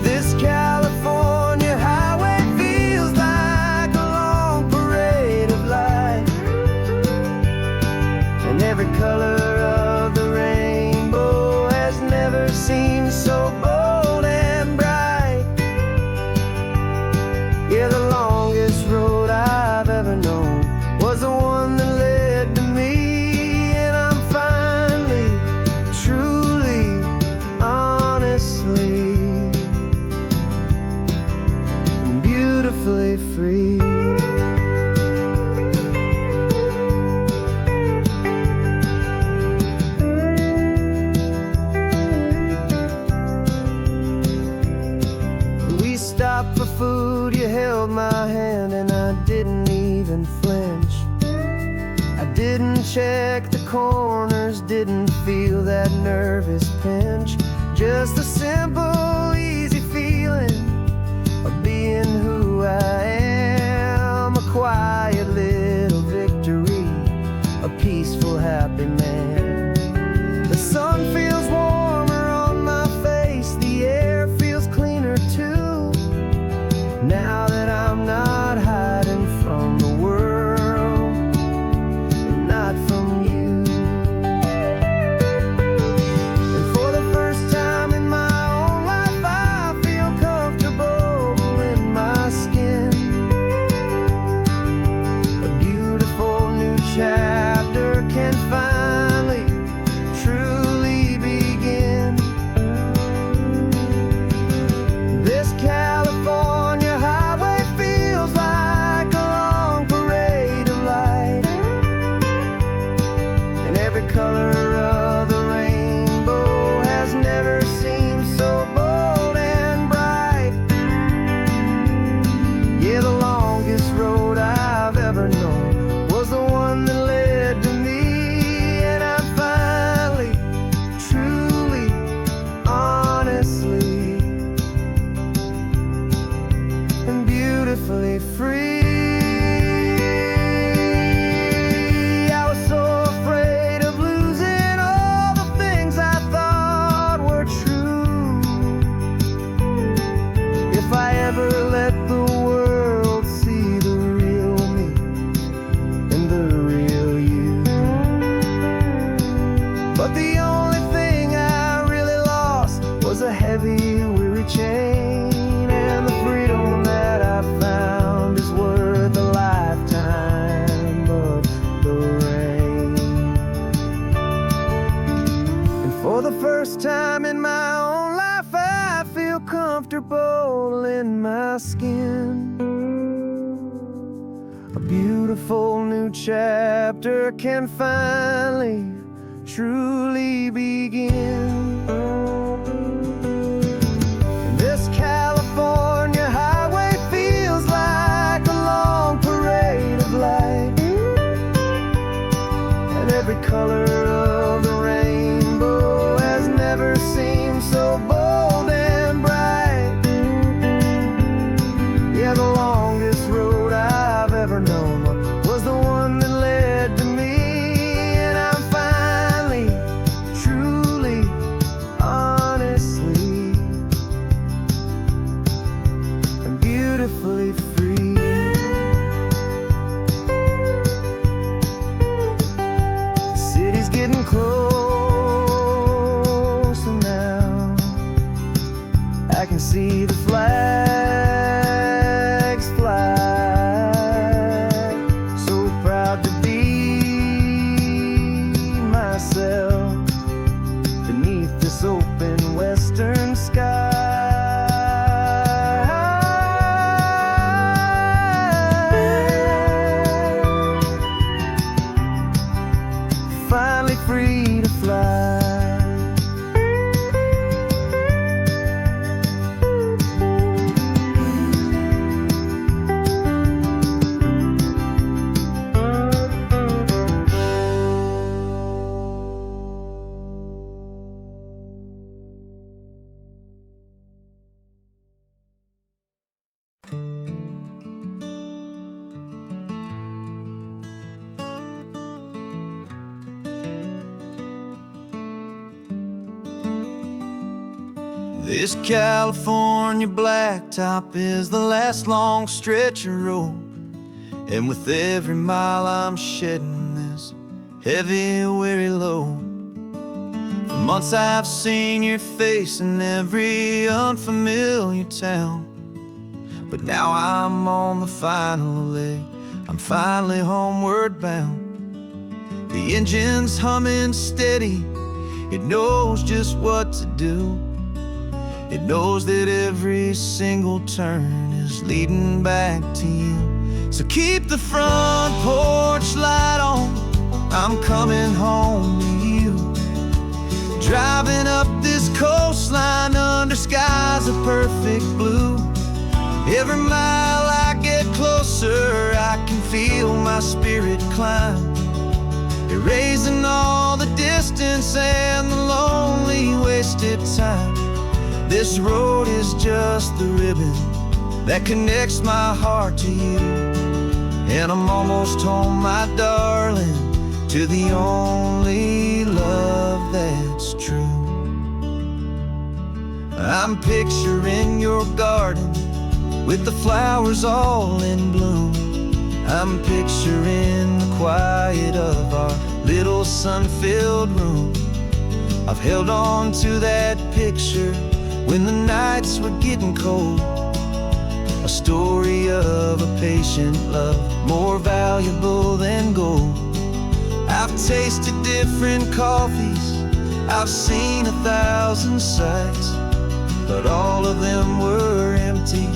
This California highway feels like a long parade of light. check the corners, didn't feel that nervous pinch. Just a simple, easy feeling of being who I am. A quiet little victory, a peaceful, happy man. The sun feels warmer on my face, the air feels cleaner too. Now that I'm not hiding from the world, and not from you. And for the first time in my own life, I feel comfortable in my skin. A beautiful new chapter can finally, truly begin. This California highway feels like a long parade of light, and every color of the rainbow has never seemed so bold and bright. Yeah, the longest road I've ever known was the one that led to me, and I'm finally, truly, honestly, and beautifully free. I was so afraid of losing all the things I thought were true. If I ever let the world see the real me and the real you. But the only thing I really lost was a heavy, weary chain, and the freedom that I found is worth a lifetime of the rain. And for the first time in my own life, I feel comfortable in my skin. A beautiful new chapter can finally, truly begin. This California highway feels like a long parade of light, and every color of the rainbow has never seemed so bold and bright. Yeah, the longest road I've ever known was the one that led to me, and I'm finally, truly, honestly, and beautifully free. The city's getting closer now. I can see the flags fly. So proud to be myself beneath this open western sky. Finally free to fly. This California blacktop is the last long stretch of road, and with every mile I'm shedding this heavy, weary load. For months I've seen your face in every unfamiliar town, but now I'm on the final leg, I'm finally homeward bound. The engine's humming steady, it knows just what to do. It knows that every single turn is leading back to you. So keep the front porch light on, I'm coming home to you. Driving up this coastline under skies of perfect blue. Every mile I get closer, I can feel my spirit climb. It erasing all the distance and the lonely wasted time. This road is just the ribbon that connects my heart to you. And I'm almost home, my darling, to the only love that's true. I'm picturing your garden with the flowers all in bloom. I'm picturing the quiet of our little sun-filled room. I've held on to that picture when the nights were getting cold. A story of a patient love, more valuable than gold. I've tasted different coffees, I've seen 1,000 sights, but all of them were empty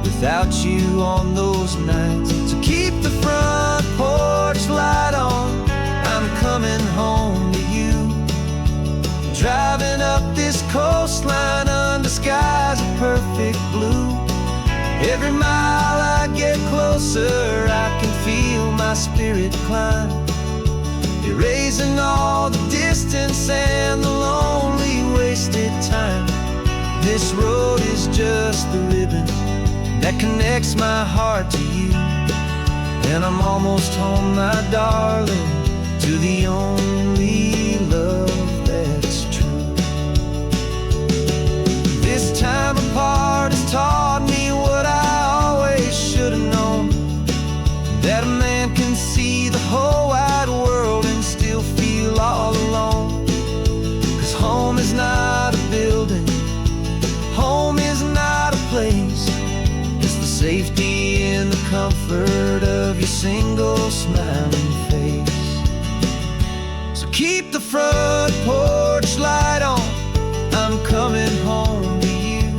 without you on those nights. So keep the front porch light on, I'm coming home to you. Driving up this coastline under skies of perfect blue. Every mile I get closer, I can feel my spirit climb, erasing all the distance and the lonely wasted time. This road is just the ribbon that connects my heart to you. And I'm almost home, my darling, to the only love that's true. This time apart has taught me what I always should have known, that a man can see the whole wide world and still feel all alone. 'Cause home is not a building, home is not a place, it's the safety and the comfort of your single smiling face. So keep the front porch light on, I'm coming home to you.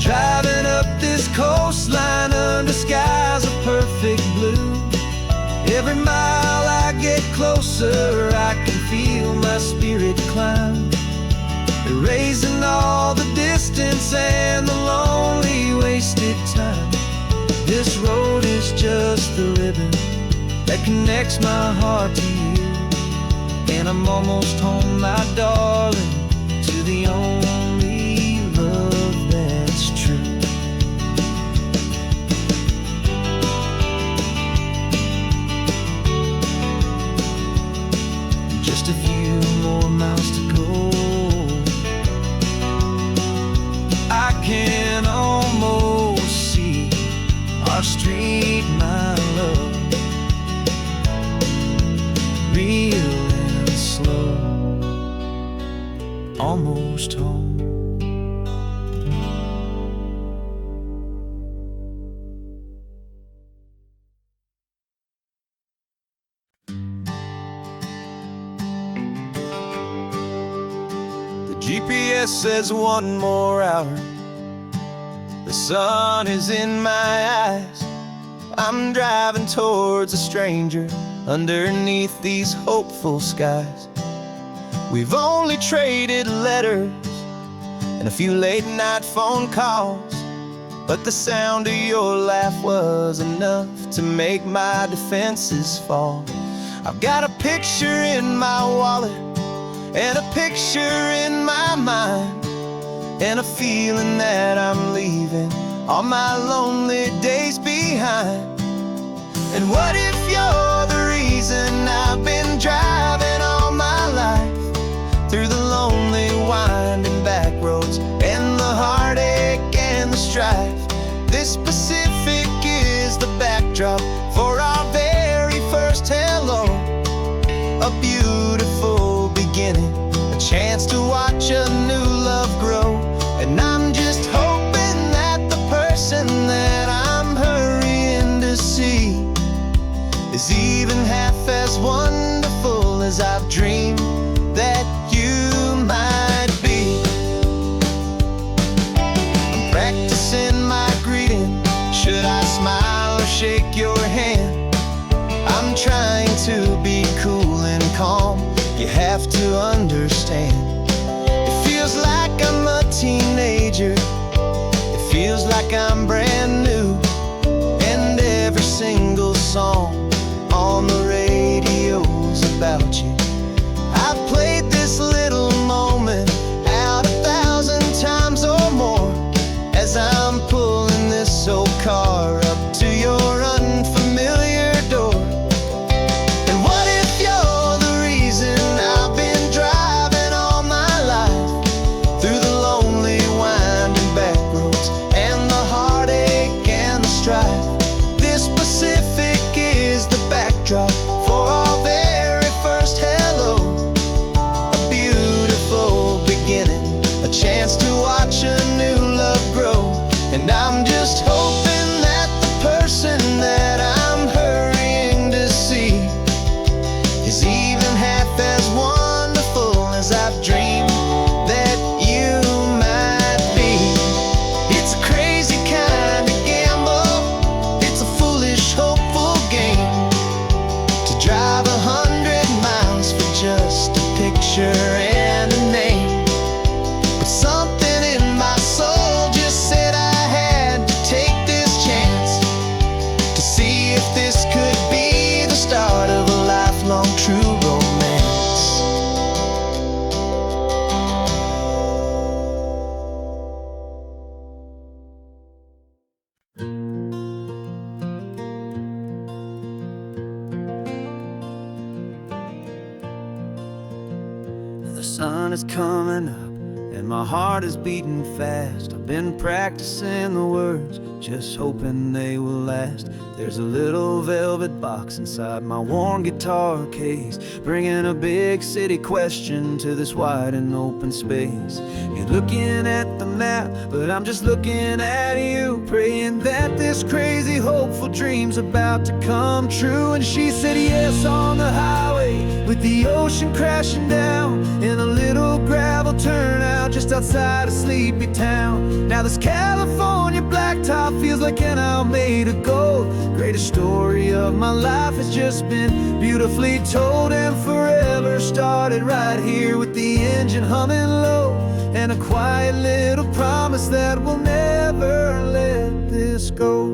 Driving up this coastline under skies of perfect blue. Every mile I get closer, I can feel my spirit climb, erasing all the distance and the lonely wasted time. This road is just the ribbon that connects my heart to you. And I'm almost home, my darling, to the only love that's true. Just a few more miles to go, I can almost see our street, my love, real and slow, almost home. The GPS says 1 more hour, the sun is in my eyes. I'm driving towards a stranger underneath these hopeful skies. We've only traded letters and a few late night phone calls, but the sound of your laugh was enough to make my defenses fall. I've got a picture in my wallet and a picture in my mind, and a feeling that I'm leaving all my lonely days behind. And what if you're the reason I've been driving all my life, through the lonely winding back roads and the heartache and the strife? This Pacific is the backdrop for our very first hello, a beautiful beginning, a chance to watch a new love grow. And I'm just hoping that the person that I'm hurrying to see is even half as wonderful as I've dreamed that you might be. I'm practicing my greeting, should I smile or shake your hand? I'm trying to be cool and calm, you have to understand. It feels like I'm a teenager, it feels like I'm brand new, and every single song on the radio's a sun is coming up and my heart is beating fast. I've been practicing the words, just hoping they will last. There's a little velvet box inside my worn guitar case, bringing a big city question to this wide and open space. You're looking at the map, but I'm just looking at you, praying that this crazy hopeful dream's about to come true. And she said yes on the highway, with the ocean crashing down in a little gravel turnout just outside of Sleepy Town. Now this California blacktop feels like an hour made of gold. Greatest story of my life has just been beautifully told, and forever started right here with the engine humming low, and a quiet little promise that we'll never let this go.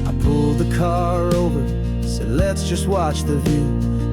I pulled the car over, said let's just watch the view.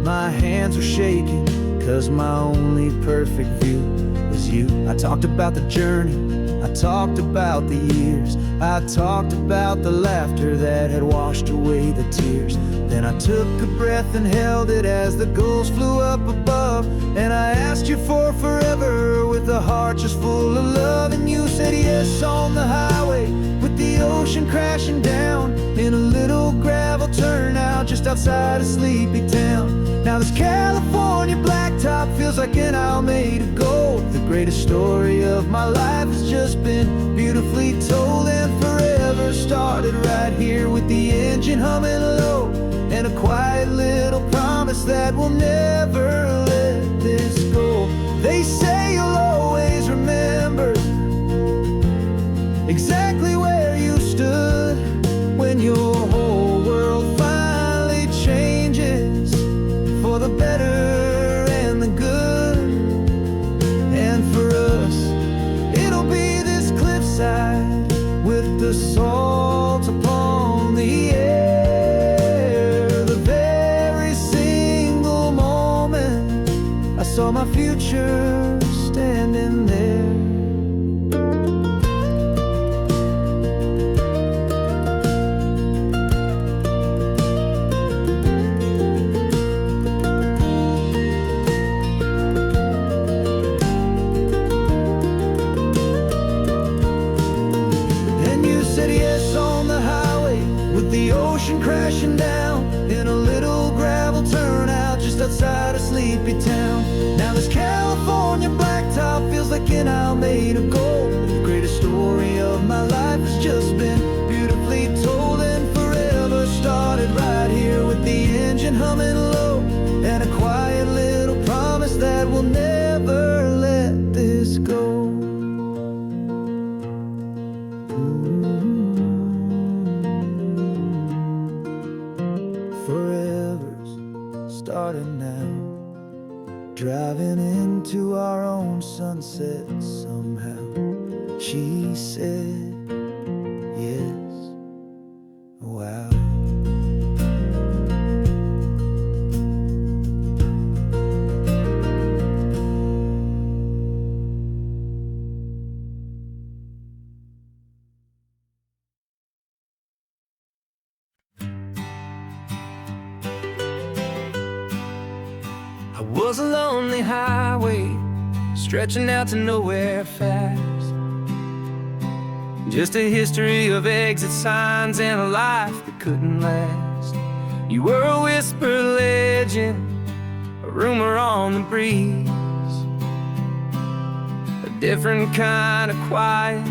My hands were shaking, cause my only perfect view was you. I talked about the journey, I talked about the years, I talked about the laughter that had washed away the tears. Then I took a breath and held it as the gulls flew up above, and I asked you for forever with a heart just full of love. And you said yes on the highway, with the ocean crashing down in a little gravel turnout just outside of Sleepy Town. Now this California blacktop feels like an hour made of gold. The greatest story of my life has just been beautifully told, and forever started right here with the engine humming low, and a quiet little promise that we'll never let this go. They say you'll always remember exactly where you stood when your whole world finally changes for the better and the good. And for us, it'll be this cliffside with the salt upon the air. The very single moment I saw my future standing there. The ocean crashing down in a little gravel turnout just outside of Sleepy Town. Now this California blacktop feels like an hour made of gold. The greatest story of my life has just been beautifully told, and forever started right here with the engine humming low, and a quiet little promise that we'll never let this go. Starting now, driving into our own sunset somehow. She said yes, wow. I was a lonely highway, stretching out to nowhere fast. Just a history of exit signs and a life that couldn't last. You were a whisper legend, a rumor on the breeze, a different kind of quiet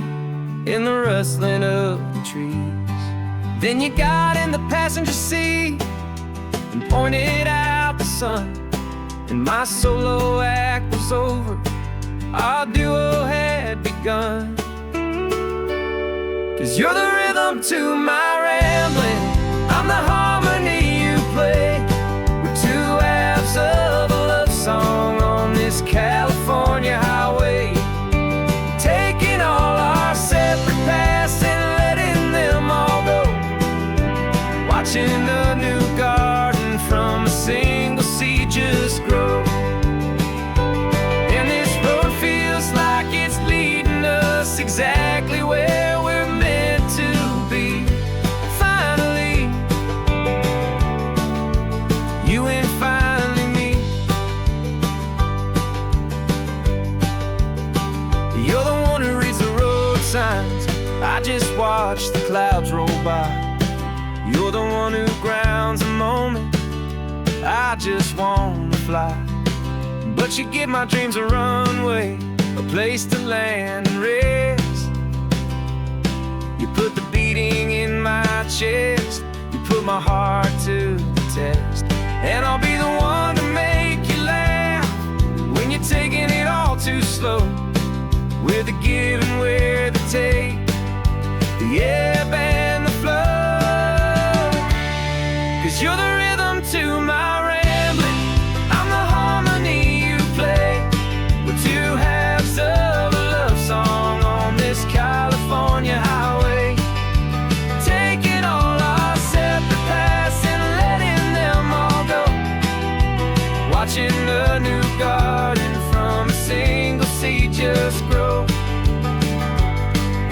in the rustling of the trees. Then you got in the passenger seat and pointed out the sun, and my solo act was over, our duo had begun. 'Cause you're the rhythm to my rambling, I'm the harmony you play. We're two halves of a love song on this California highway, taking all our separate paths and letting them all go, watching a new garden from a single seed just grow. And this road feels like it's leading us exactly where we're meant to be. Finally watch the clouds roll by. You're the one who grounds the moment. I just wanna fly, but you give my dreams a runway, a place to land and rest. You put the beating in my chest, you put my heart to the test. And I'll be the one to make you laugh when you're taking it all too slow. We're the give and we're the take, the ebb and the flow. 'Cause you're the rhythm to my rambling, I'm the harmony you play. We're two halves of a love song on this California highway, taking all our separate paths and letting them all go. Watching the new garden from a single seed just grow.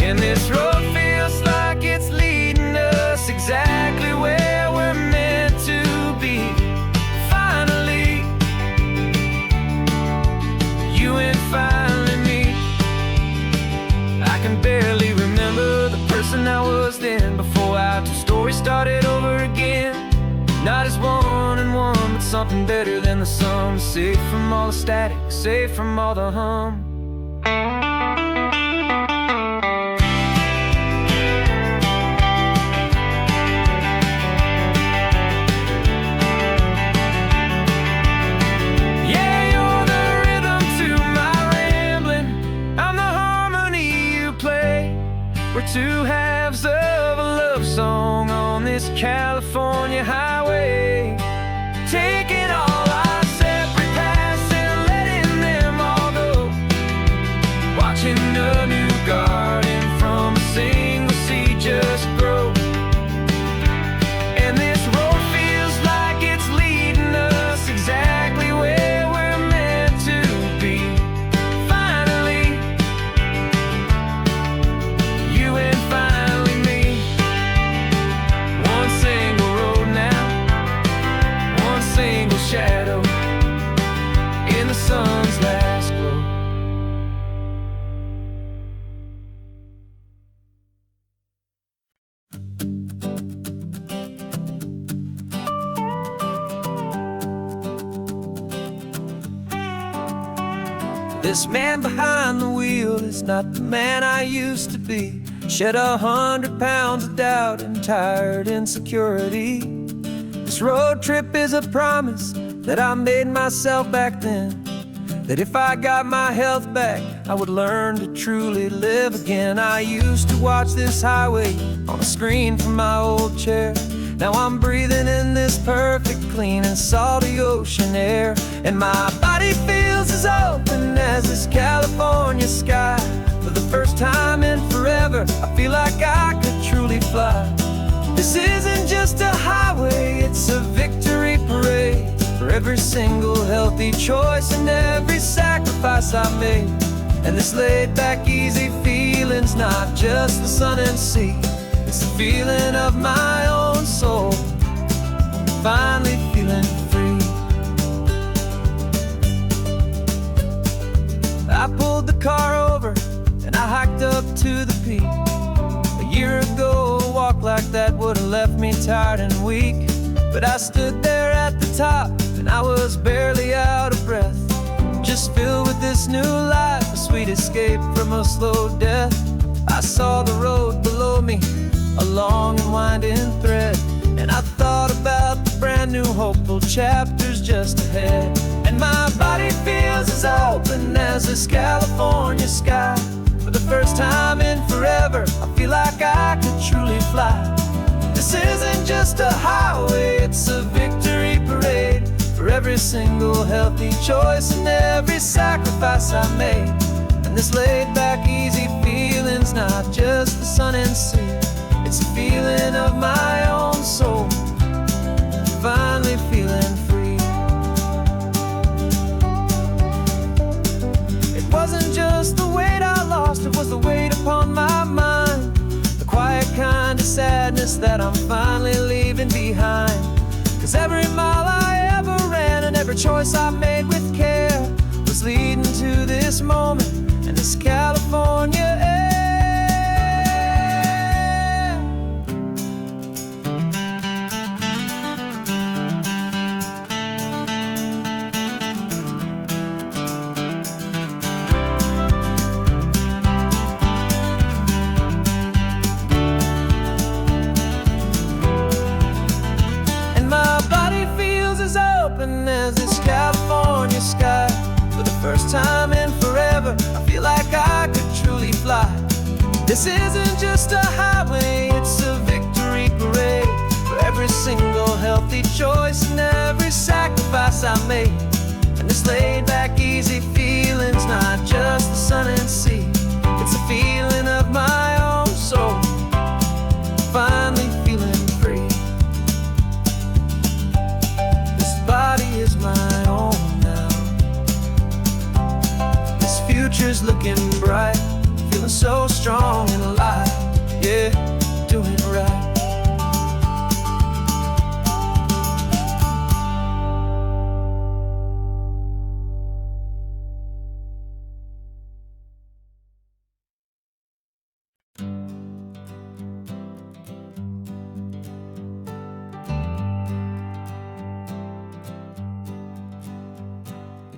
And this road feels like it's leading us exactly where we're meant to be. Finally, you and finally me. I can barely remember the person I was then, before our two stories started over again. Not as one and one, but something better than the sum. Safe from all the static, safe from all the hum. Yeah, you're the rhythm to my rambling, I'm the harmony you play. We're two halves of a love song on this California highway, taking all our separate paths and letting them all go. Watching a new garden from a single seed just grow. And this road feels like it's leading us exactly where we're meant to be. Finally, you and finally me. One single road now, one single shadow in the sun's last glow. This man behind the wheel is not the man I used to be. Shed 100 pounds of doubt and tired insecurity. This road trip is a promise that I made myself back then, that if I got my health back, I would learn to truly live again. I used to watch this highway on a screen from my old chair. Now I'm breathing in this perfect, clean and salty ocean air. And my body feels as open as this California sky. For the first time in forever, I feel like I could truly fly. This isn't just a highway, it's a victory parade. For every single healthy choice and every sacrifice I made. And this laid back, easy feeling's not just the sun and sea. It's the feeling of my own soul, finally feeling free. I pulled the car over and I hiked up to the peak. A year ago, a walk like that would have left me tired and weak. But I stood there at the top and I was barely out of breath, just filled with this new life, a sweet escape from a slow death. I saw the road below me, a long and winding thread, and I thought about the brand new hopeful chapters just ahead. And my body feels as open as this California sky. For the first time in forever, I feel like I could truly fly. This isn't just a highway, it's a victory parade. For every single healthy choice and every sacrifice I made. And this laid back, easy feeling's not just the sun and sea. It's a feeling of my own soul, finally feeling free. It wasn't just the weight I lost, it was the weight upon my mind. The quiet kind of sadness that I'm finally leaving behind. 'Cause every mile I ever ran and every choice I made with care was leading to this moment and this California air. This isn't just a highway, it's a victory parade for every single healthy choice and every sacrifice I made. And this laid back easy feeling's not just the sun and sea, it's a feeling of my own soul, finally feeling free. This body is my own now, this future's looking bright, feeling so strong and alive, yeah, doing it right.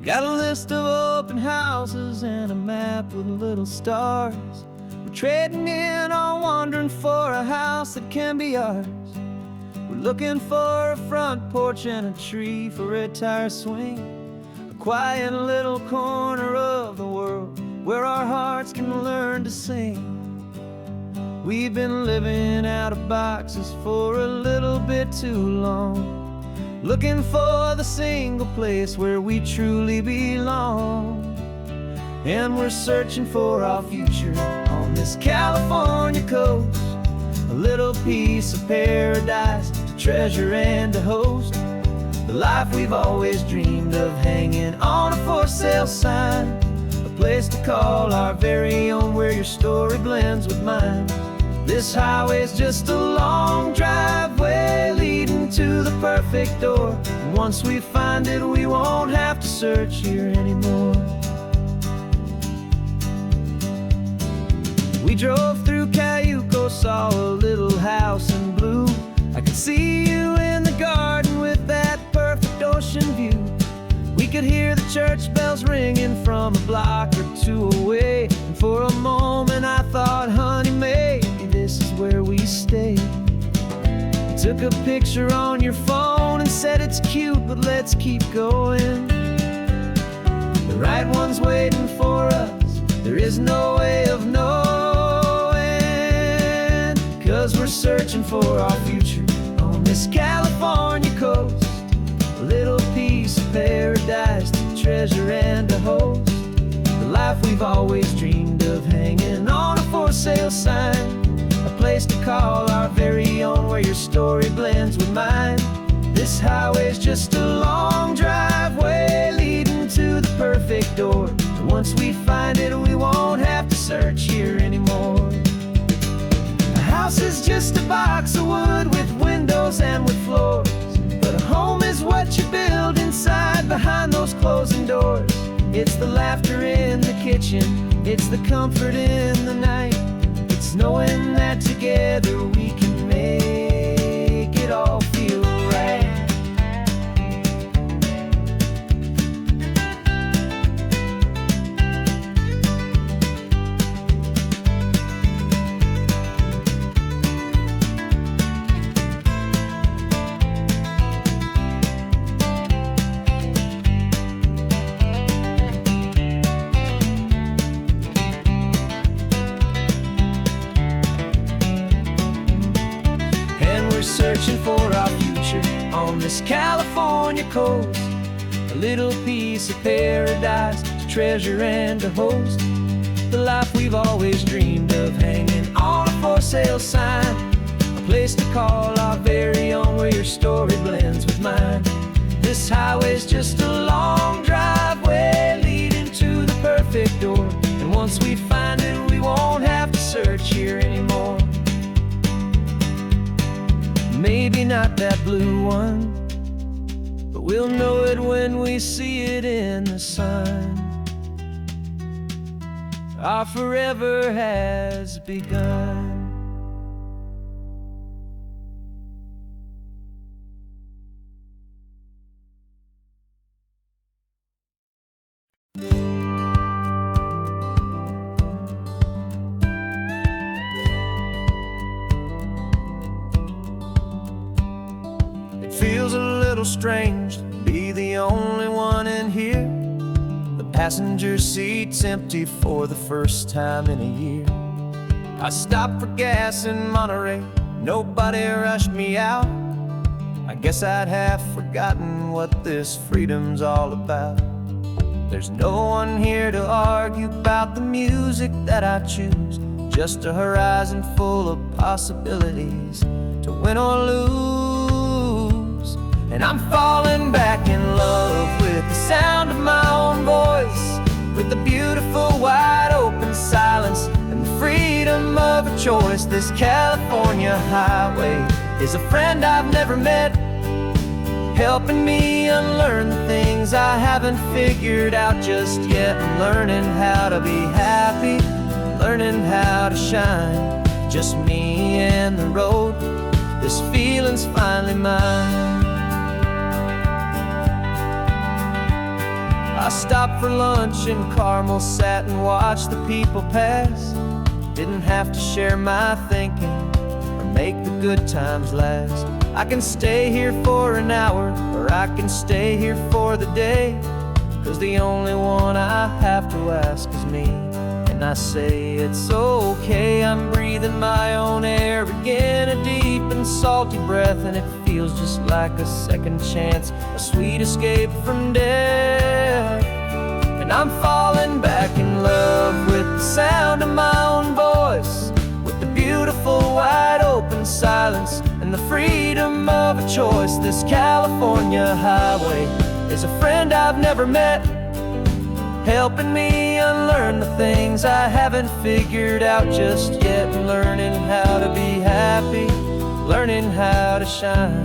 Got a list of open houses and a map with little stars. We're trading in or wandering for a house that can be ours. We're looking for a front porch and a tree for a tire swing, a quiet little corner of the world where our hearts can learn to sing. We've been living out of boxes for a little bit too long, looking for the single place where we truly belong. And we're searching for our future on this California coast, a little piece of paradise to treasure and to host, the life we've always dreamed of hanging on a for sale sign, a place to call our very own where your story blends with mine. This highway's just a long driveway leading to the perfect door, and once we find it we won't have to search here anymore. We drove through Cayuco, saw a little house in blue. I could see you in the garden with that perfect ocean view. We could hear the church bells ringing from a block or two away, and for a moment I thought, honey, maybe this is where we stay. You took a picture on your phone and said it's cute, but let's keep going. The right one's waiting for us, there is no way of knowing, 'cause we're searching for our future on this California coast, a little piece of paradise to treasure and to host, the life we've always dreamed of hanging on a for sale sign, a place to call our very own where your story blends with mine. This highway's just a long driveway leading to the perfect door, and once we find it we won't have to search here anymore. A house is just a box of wood with windows and with floors, but a home is what you build inside behind those closing doors. It's the laughter in the kitchen, it's the comfort in the night, it's knowing that together we can make it all feel right. Searching for our future on this California coast, a little piece of paradise to treasure and to host, the life we've always dreamed of hanging on a for sale sign, a place to call our very own where your story blends with mine. This highway's just a long driveway leading to the perfect door, and once we find it we won't have to search here anymore. Maybe not that blue one, but we'll know it when we see it in the sun. Our forever has begun. Feels a little strange to be the only one in here. The passenger seat's empty for the first time in a year. I stopped for gas in Monterey, nobody rushed me out. I guess I'd have forgotten what this freedom's all about. There's no one here to argue about the music that I choose, just a horizon full of possibilities to win or lose. And I'm falling back in love with the sound of my own voice, with the beautiful wide open silence and the freedom of a choice. This California highway is a friend I've never met, helping me unlearn the things I haven't figured out just yet. I'm learning how to be happy, learning how to shine, just me and the road. This feeling's finally mine. I stopped for lunch in Carmel, sat and watched the people pass. Didn't have to share my thinking or make the good times last. I can stay here for an hour, or I can stay here for the day, 'cause the only one I have to ask is me. And I say it's okay, I'm breathing my own air again, a deep and salty breath, and it feels just like a second chance, a sweet escape from death. And I'm falling back in love with the sound of my own voice, with the beautiful wide open silence and the freedom of a choice. This California highway is a friend I've never met, helping me unlearn the things I haven't figured out just yet. Learning how to be happy, learning how to shine,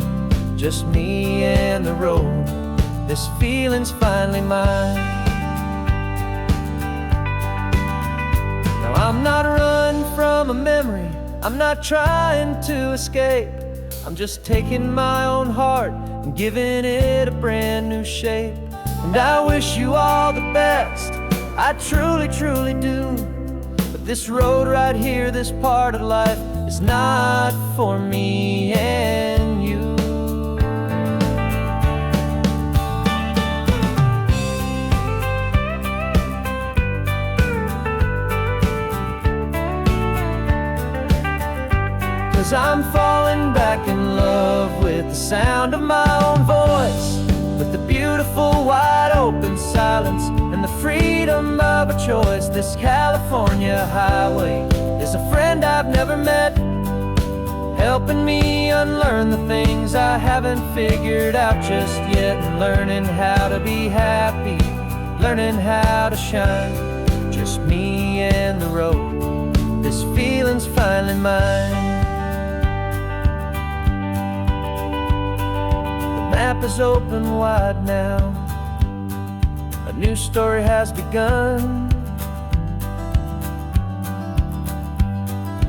just me and the road. This feeling's finally mine. Now I'm not running from a memory, I'm not trying to escape. I'm just taking my own heart and giving it a brand new shape. And I wish you all the best, I truly, truly do. But this road right here, this part of life, is not for me and you. Cause I'm falling back in love with the sound of my own voice, with the beautiful wide open silence and the freedom of a choice. This California highway is a friend I've never met, helping me unlearn the things I haven't figured out just yet. And learning how to be happy, learning how to shine, just me and the road. This feeling's finally mine. The map is open wide now, a new story has begun,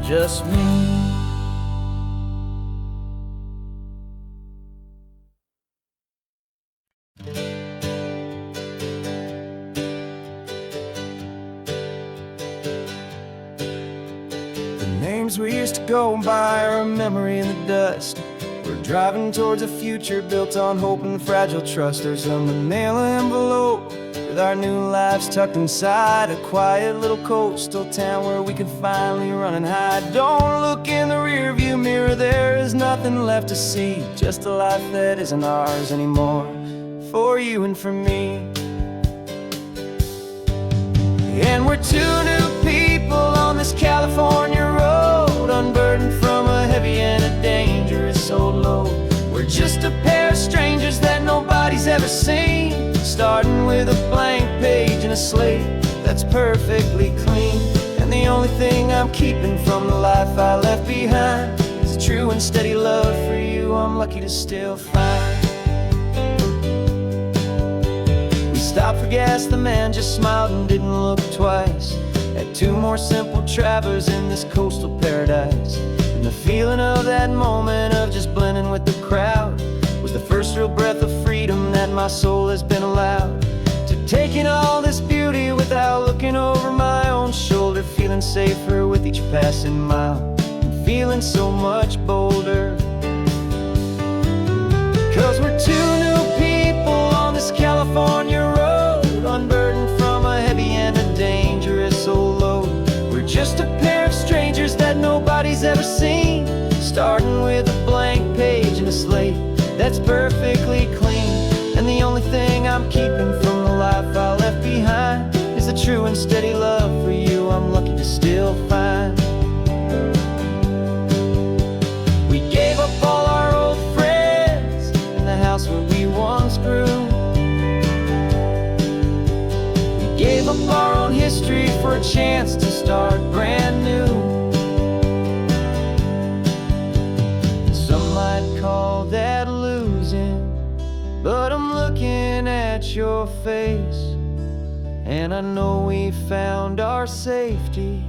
just me. The names we used to go by are a memory in the dust. We're driving towards a future built on hope and fragile trust. There's a manila envelope with our new lives tucked inside, a quiet little coastal town where we can finally run and hide. Don't look in the rearview mirror, there is nothing left to see, just a life that isn't ours anymore, for you and for me. And we're two new people on this California road, unburdened from a heavy and a dangerous old load. We're just a pair of strangers that nobody's ever seen, starting with a blank page and a slate that's perfectly clean. And the only thing I'm keeping from the life I left behind is a true and steady love for you I'm lucky to still find. We stopped for gas, the man just smiled and didn't look twice. Had two more simple travelers in this coastal paradise. And the feeling of that moment of just blending with the crowd was the first real breath of freedom that my soul has been allowed to take in all this beauty without looking over my own shoulder, feeling safer with each passing mile and feeling so much bolder. Cause we're two new people on this California road, unburdened from a heavy and a dangerous old load. We're just a pair of strangers seen. Starting with a blank page and a slate that's perfectly clean. And the only thing I'm keeping from the life I left behind is the true and steady love for you I'm lucky to still find. We gave up all our old friends in the house where we once grew. We gave up our own history for a chance to start brand new. Some might call that losing, but I'm looking at your face, and I know we found our safety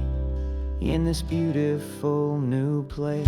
in this beautiful new place.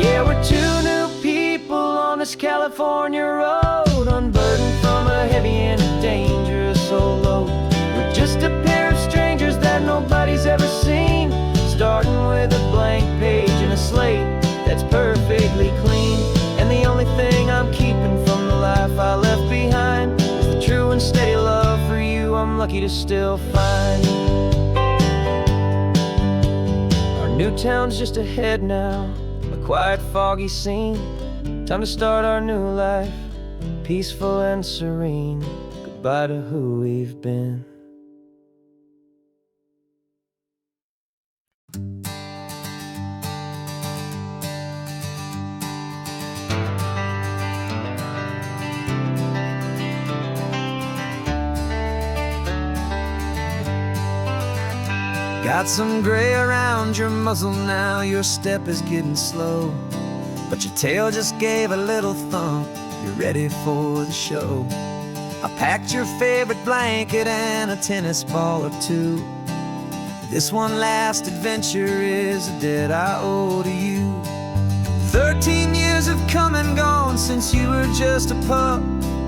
Yeah, we're two new people on this California road, unburdened from a heavy and dangerous old load. We're just a pair of strangers that nobody's ever seen, starting with a blank page and a slate that's perfectly clean. And the only thing I'm keeping from the life I left behind is the true and steady love for you I'm lucky to still find. Our new town's just ahead now, a quiet, foggy scene. Time to start our new life, peaceful and serene. Goodbye to who we've been. Got some gray around your muzzle now, your step is getting slow, but your tail just gave a little thump, you're ready for the show. I packed your favorite blanket and a tennis ball or two. This one last adventure is a debt I owe to you. 13 years have come and gone since you were just a pup.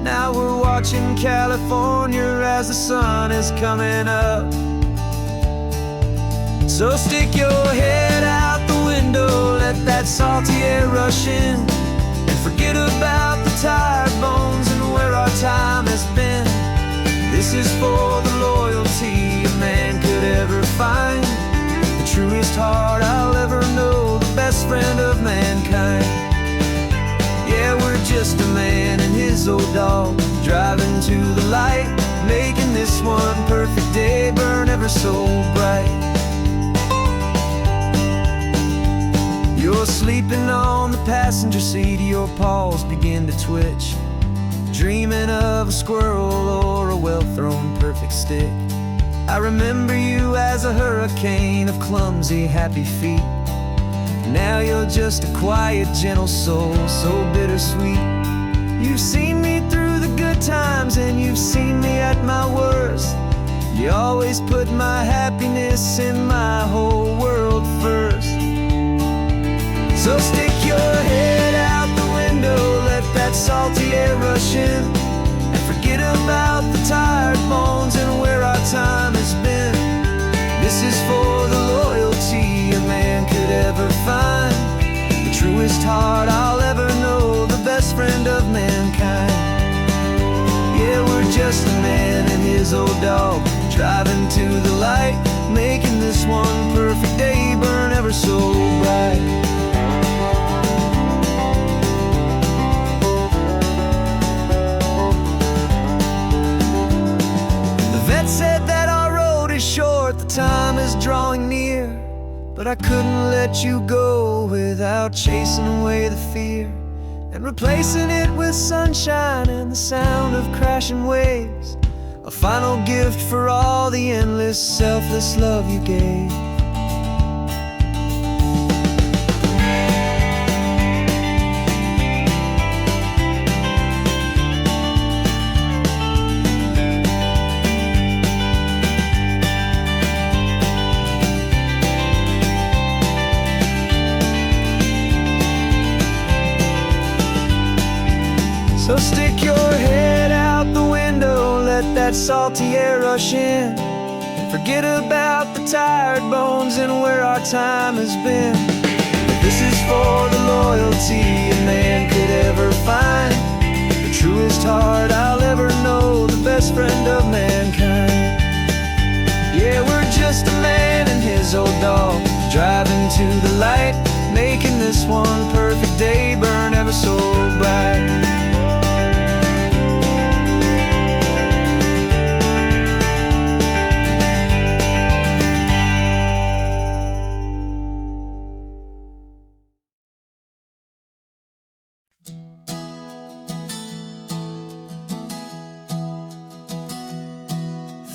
Now we're watching California as the sun is coming up. So stick your head out the window, let that salty air rush in, and forget about the tired bones and where our time has been. This is for the loyalty a man could ever find, the truest heart I'll ever know, the best friend of mankind. Yeah, we're just a man and his old dog, driving to the light, making this one perfect day burn ever so bright. You're sleeping on the passenger seat, your paws begin to twitch, dreaming of a squirrel or a well-thrown perfect stick. I remember you as a hurricane of clumsy, happy feet. Now you're just a quiet, gentle soul, so bittersweet. You've seen me through the good times and you've seen me at my worst. You always put my happiness in my whole world first. So stick your head out the window, let that salty air rush in, and forget about the tired bones and where our time has been. This is for the loyalty a man could ever find, the truest heart I'll ever know, the best friend of mankind. Yeah, we're just a man and his old dog, driving to the light, making this one perfect day burn ever so bright. Said that our road is short, the time is drawing near, but I couldn't let you go without chasing away the fear and replacing it with sunshine and the sound of crashing waves, a final gift for all the endless, selfless love you gave. So stick your head out the window, let that salty air rush in, and Forget about the tired bones and where our time has been. This is for the loyalty a man could ever find, the truest heart I'll ever know, the best friend of mankind. Yeah, we're just a man and his old dog, driving to the light, making this one perfect day burn ever so bright.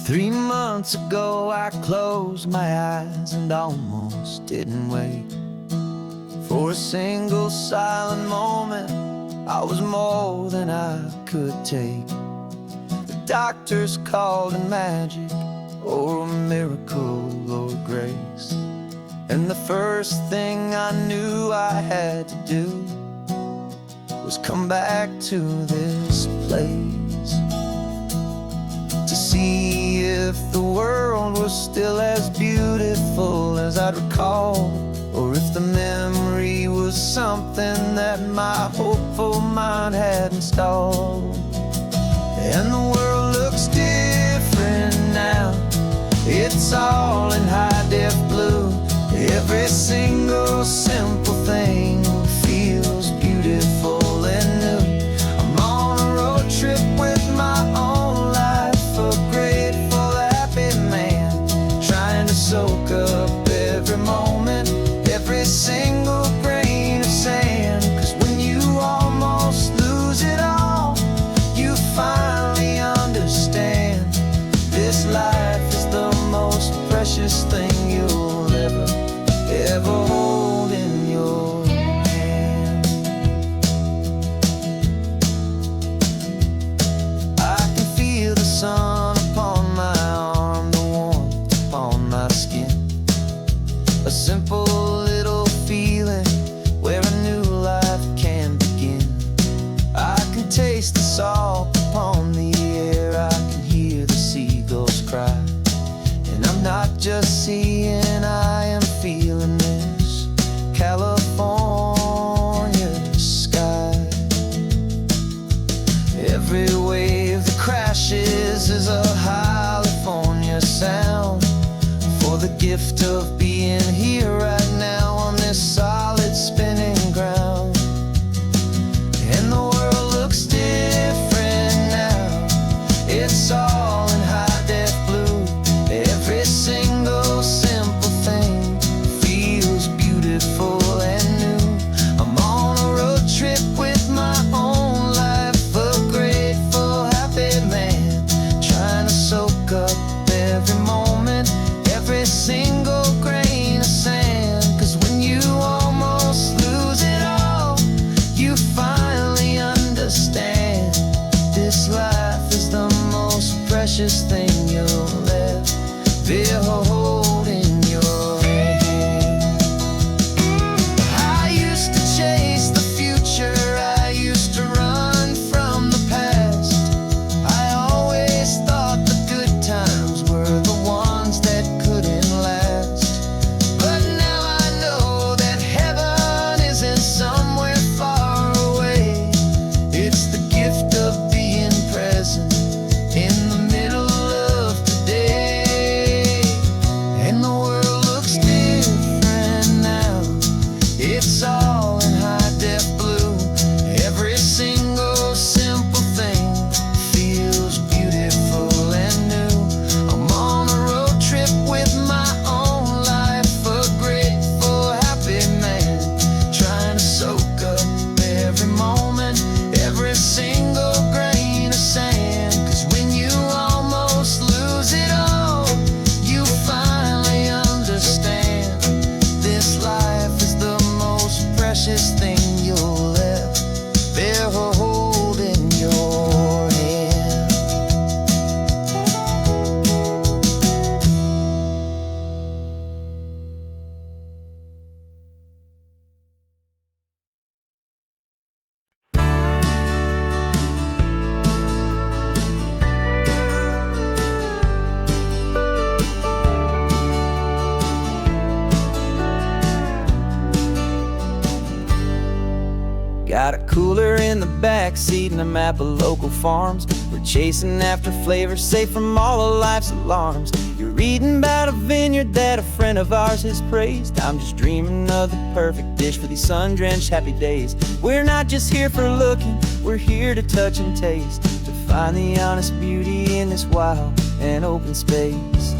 3 months ago I closed my eyes and almost didn't wake. For a single silent moment I was more than I could take. The doctors called it magic, or a miracle, or grace. And the first thing I knew I had to do was come back to this place, to see if the world was still as beautiful as I'd recall, or if the memory was something that my hopeful mind had installed. And the world looks different now, it's all in high-def blue. Every single simple thing feels beautiful and new. I'm on a road trip with my own life, a grateful, happy man, trying to soak up every moment, every single grain of sand. 'Cause when you almost lose it all, you finally understand this life is the most precious thing you'll ever hold in your hand. I can feel the sun upon my arm, the warmth upon my skin, a simple little feeling where a new life can begin. I can taste the salt upon the air, I can hear the seagulls cry, and I'm not just seeing, I am feeling this California sky. Every wave that crashes is a California sound, for the gift of being here right now on this solid spinning ground. And the world looks different now, it's all in high-def blue. Every single simple thing feels beautiful and new. I'm on a road trip with my own life, a grateful, happy man, trying to soak up every moment, every single grain of sand. 'Cause when you almost lose it all, you finally understand this life is the most precious thing you'll ever hold in your hand. I used to chase the future, I used to run from the past. I always thought the good times were the ones that couldn't last. But now I know that heaven isn't somewhere far away. It's the gift of being present in the middle of today. cooler in the back seat and a map of local farms. We're chasing after flavors safe from all of life's alarms. You're reading about a vineyard that a friend of ours has praised. I'm just dreaming of the perfect dish for these sun-drenched happy days. We're not just here for looking, we're here to touch and taste, to find the honest beauty in this wild and open space.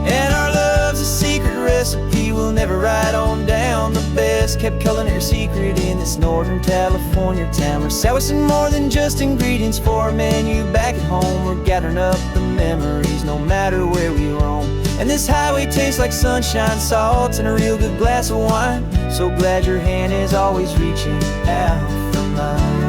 And our love's a secret recipe we'll never write on down. The best kept culinary secret in this Northern California town. We're selling more than just ingredients for a menu back at home. We're gathering up the memories no matter where we roam. And this highway tastes like sunshine, salt, and a real good glass of wine. So glad your hand is always reaching out for mine.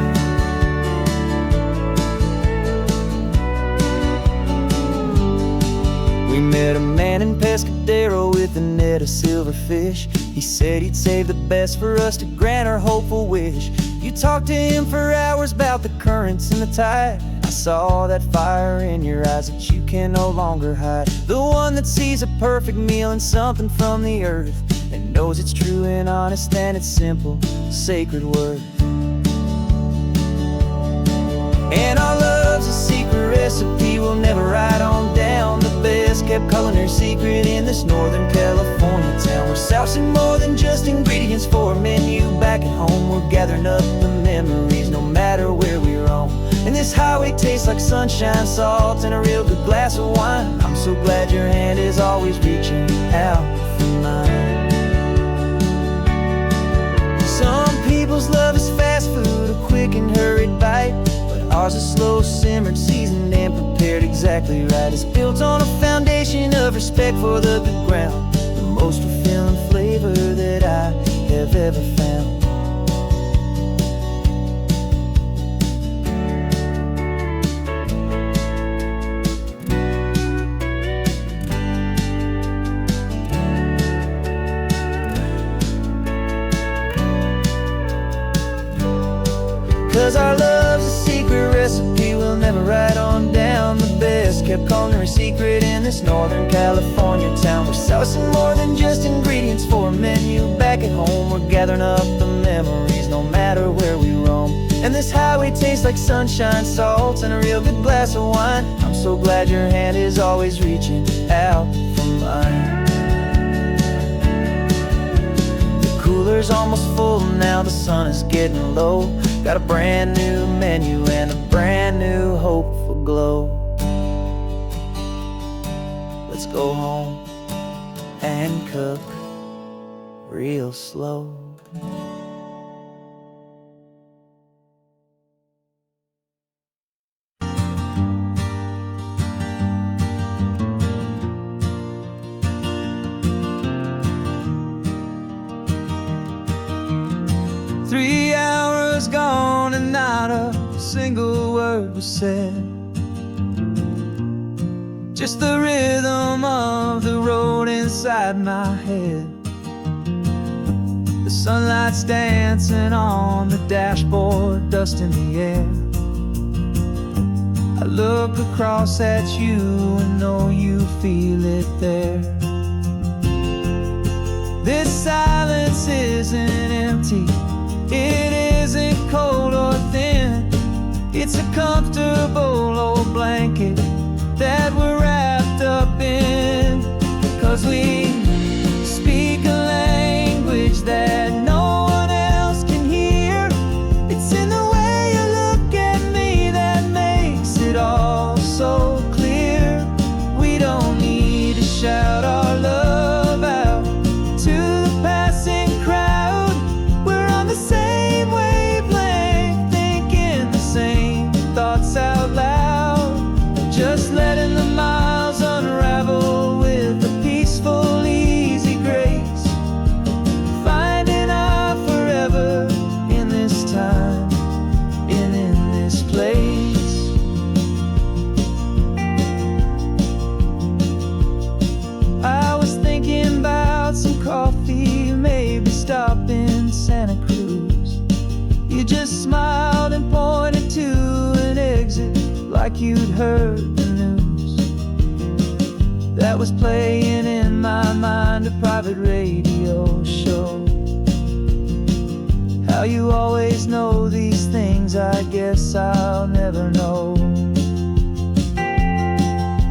We met a man in Pescadero with a net of silverfish. He said he'd save the best for us to grant our hopeful wish. You talked to him for hours about the currents and the tide. I saw that fire in your eyes that you can no longer hide. The one that sees a perfect meal in something from the earth, and knows it's true and honest and it's simple, sacred worth. And our love's a secret recipe we'll never write on down. The best kept culinary secret in this Northern California town. We're sourcing more than just ingredients for a menu back at home. We're gathering up the memories no matter where we roam. And this highway tastes like sunshine, salt, and a real good glass of wine. I'm so glad your hand is always reaching out for mine. Some people's love is fast food, a quick and hurried bite. Ours is slow simmered, seasoned, and prepared exactly right. It's built on a foundation of respect for the good ground, the most fulfilling flavor that I have ever found. 'Cause our love's a secret recipe we'll never write on down. The best kept culinary secret in this Northern California town. We're sourcing more than just ingredients for a menu back at home. We're gathering up the memories no matter where we roam. And this highway tastes like sunshine, salt, and a real good glass of wine. I'm so glad your hand is always reaching out for mine. The cooler's almost full now, the sun is getting low. Got a brand new menu and a brand new hopeful glow. Let's go home and cook real slow. 3 hours gone and not a single word was said. Just the rhythm of the road inside my head. The sunlight's dancing on the dashboard, dust in the air. I look across at you and know you feel it there. This silence isn't empty, it isn't cold or thin. It's a comfortable old blanket that we're wrapped up in. 'Cause we speak a language that no one else can hear. It's in the way you look at me that makes it all so clear. We don't need to shout our love out to the passing crowd. We're on the same wavelength, thinking the same thoughts out loud. Just letting the miles unravel with a peaceful, easy grace. Finding our forever in this time and in this place. I was thinking about some coffee, maybe stop in Santa Cruz. You just smiled and pointed to an exit like you'd heard the news. That was playing in my mind, a private radio show. things I guess I'll never know.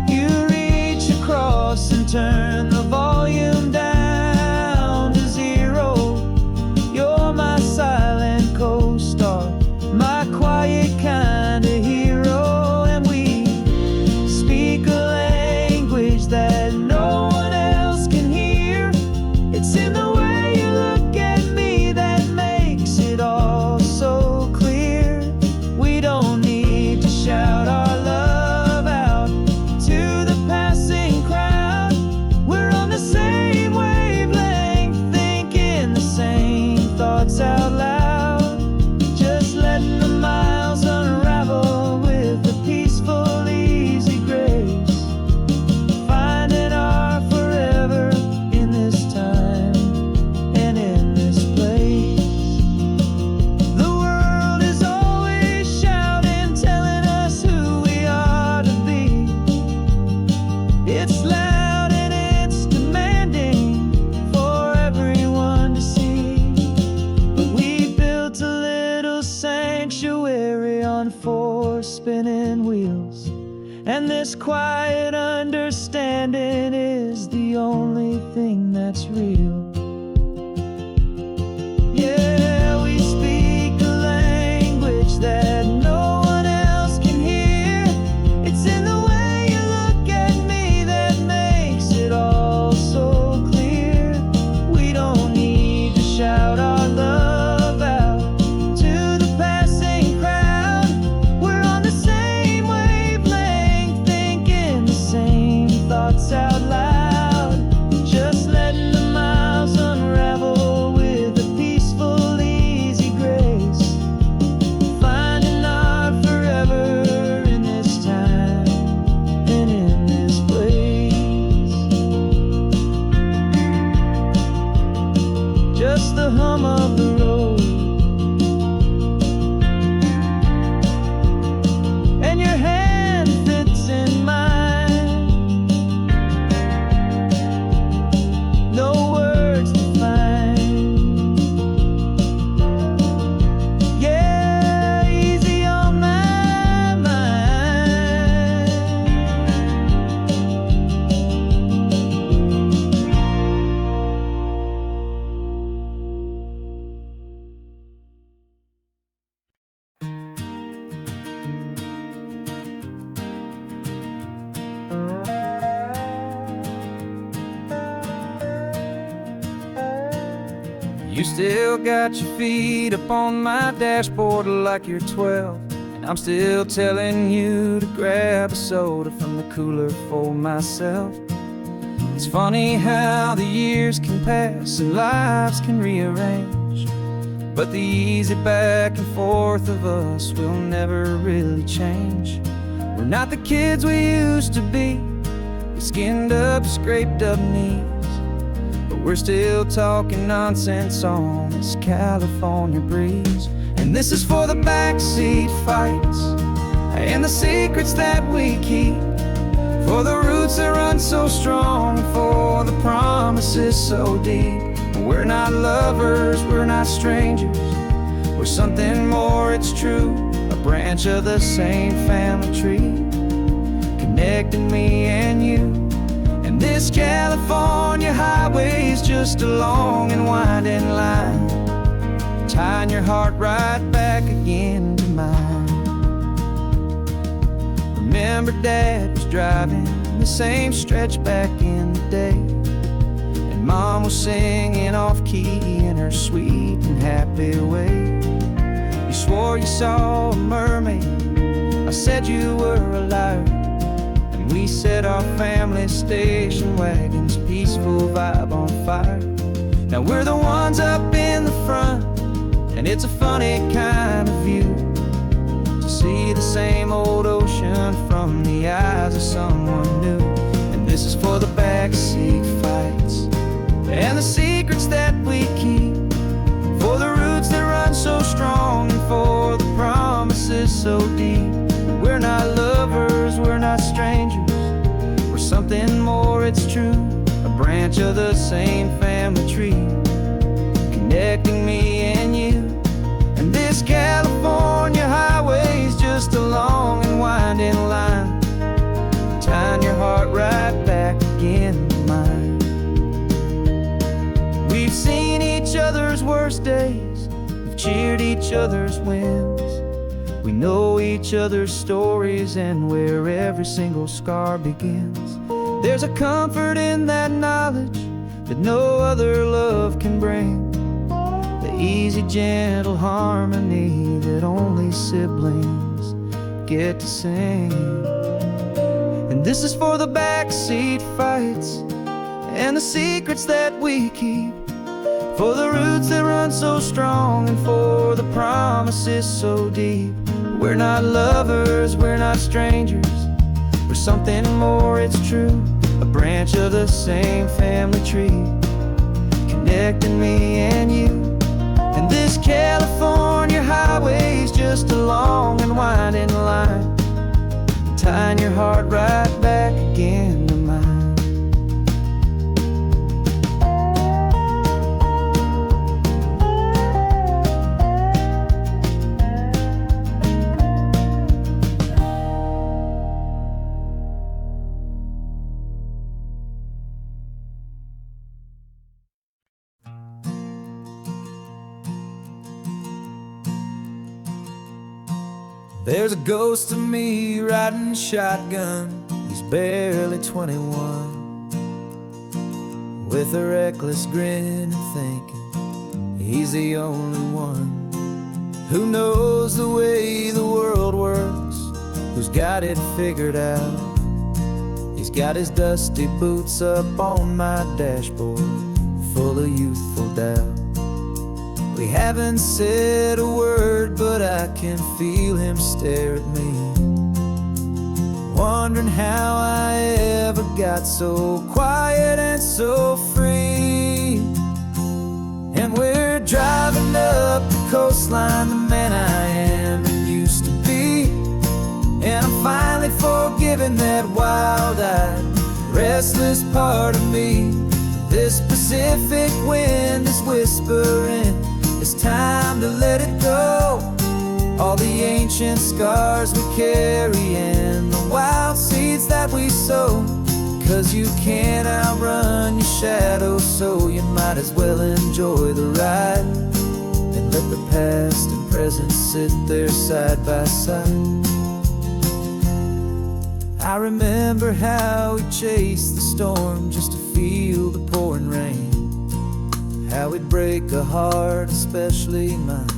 You reach across and turn the volume down to zero. You're my silent co-star, my quiet kind of hero. And we speak a language that no one else can hear. It's in the way you look at me that makes it all so clear. We don't need to shout our love out to the passing crowd. We're on the same wavelength, thinking the same thoughts out loud. Just letting the miles unravel with a peaceful, easy grace. Finding our forever in this time and in this place. The world is always shouting, telling us who we are to be. It's loud and it's demanding for everyone to see. But we built a little sanctuary on 4 spinning wheels, and this quiet understanding is the only thing that's real. Yeah, we speak a language that no one else can hear. It's in the way you look at me that makes it all so clear. We don't need to shout our love out to the passing crowd. We're on the same wavelength, thinking the same thoughts out loud. Just letting the miles unravel with a peaceful, easy grace. Finding our forever in this time and in this place. Just the hum of the road and your hand fits in mine. No words to find. Yeah, easy on my mind. You still got your feet up on my dashboard like you're 12, and I'm still telling you to grab a soda from the cooler for myself. It's funny how the years can pass and lives can rearrange, but the easy back and forth of us will never really change. We're not the kids we used to be, with skinned up, scraped up knees, but we're still talking nonsense on this California breeze. And this is for the backseat fights and the secrets that we keep, for the roots that run so strong, for the promises so deep. We're not lovers, we're not strangers, we're something more, it's true. A branch of the same family tree, connecting me and you. And this California highway is just a long and winding line, tying your heart right back again to mine. Remember Dad was driving the same stretch back in the day, and Mom was singing off-key in her sweet and happy way. You swore you saw a mermaid, I said you were a liar, and we set our family station wagon's peaceful vibe on fire. Now we're the ones up in the front, and it's a funny kind of view to see the same old ocean from the eyes of someone new. And this is for the backseat fights and the secrets that we keep, for the roots that run so strong, and for the promises so deep. We're not lovers, we're not strangers, we're something more, it's true. A branch of the same family tree, connecting me and you. And this California cheered each other's wins. We know each other's stories and where every single scar begins. There's a comfort in that knowledge that no other love can bring. The easy, gentle harmony that only siblings get to sing. And this is for the backseat fights and the secrets that we keep, for the roots that run so strong and for the promises so deep. We're not lovers, we're not strangers, we're something more, it's true. A branch of the same family tree, connecting me and you. And this California highway's just a long and winding line, tying your heart right back again to mine. There's a ghost of me riding shotgun. He's barely 21, with a reckless grin and thinking he's the only one who knows the way the world works, who's got it figured out. He's got his dusty boots up on my dashboard, full of youthful doubt. We haven't said a word, but I can feel him stare at me, wondering how I ever got so quiet and so free. And we're driving up the coastline, the man I am and used to be. And I'm finally forgiving that wild-eyed, restless part of me. This Pacific wind is whispering, it's time to let it go. All the ancient scars we carry and the wild seeds that we sow. 'Cause you can't outrun your shadow, so you might as well enjoy the ride and let the past and present sit there side by side. I remember how we chased the storm just to feel the pouring rain, how we'd break a heart, especially mine,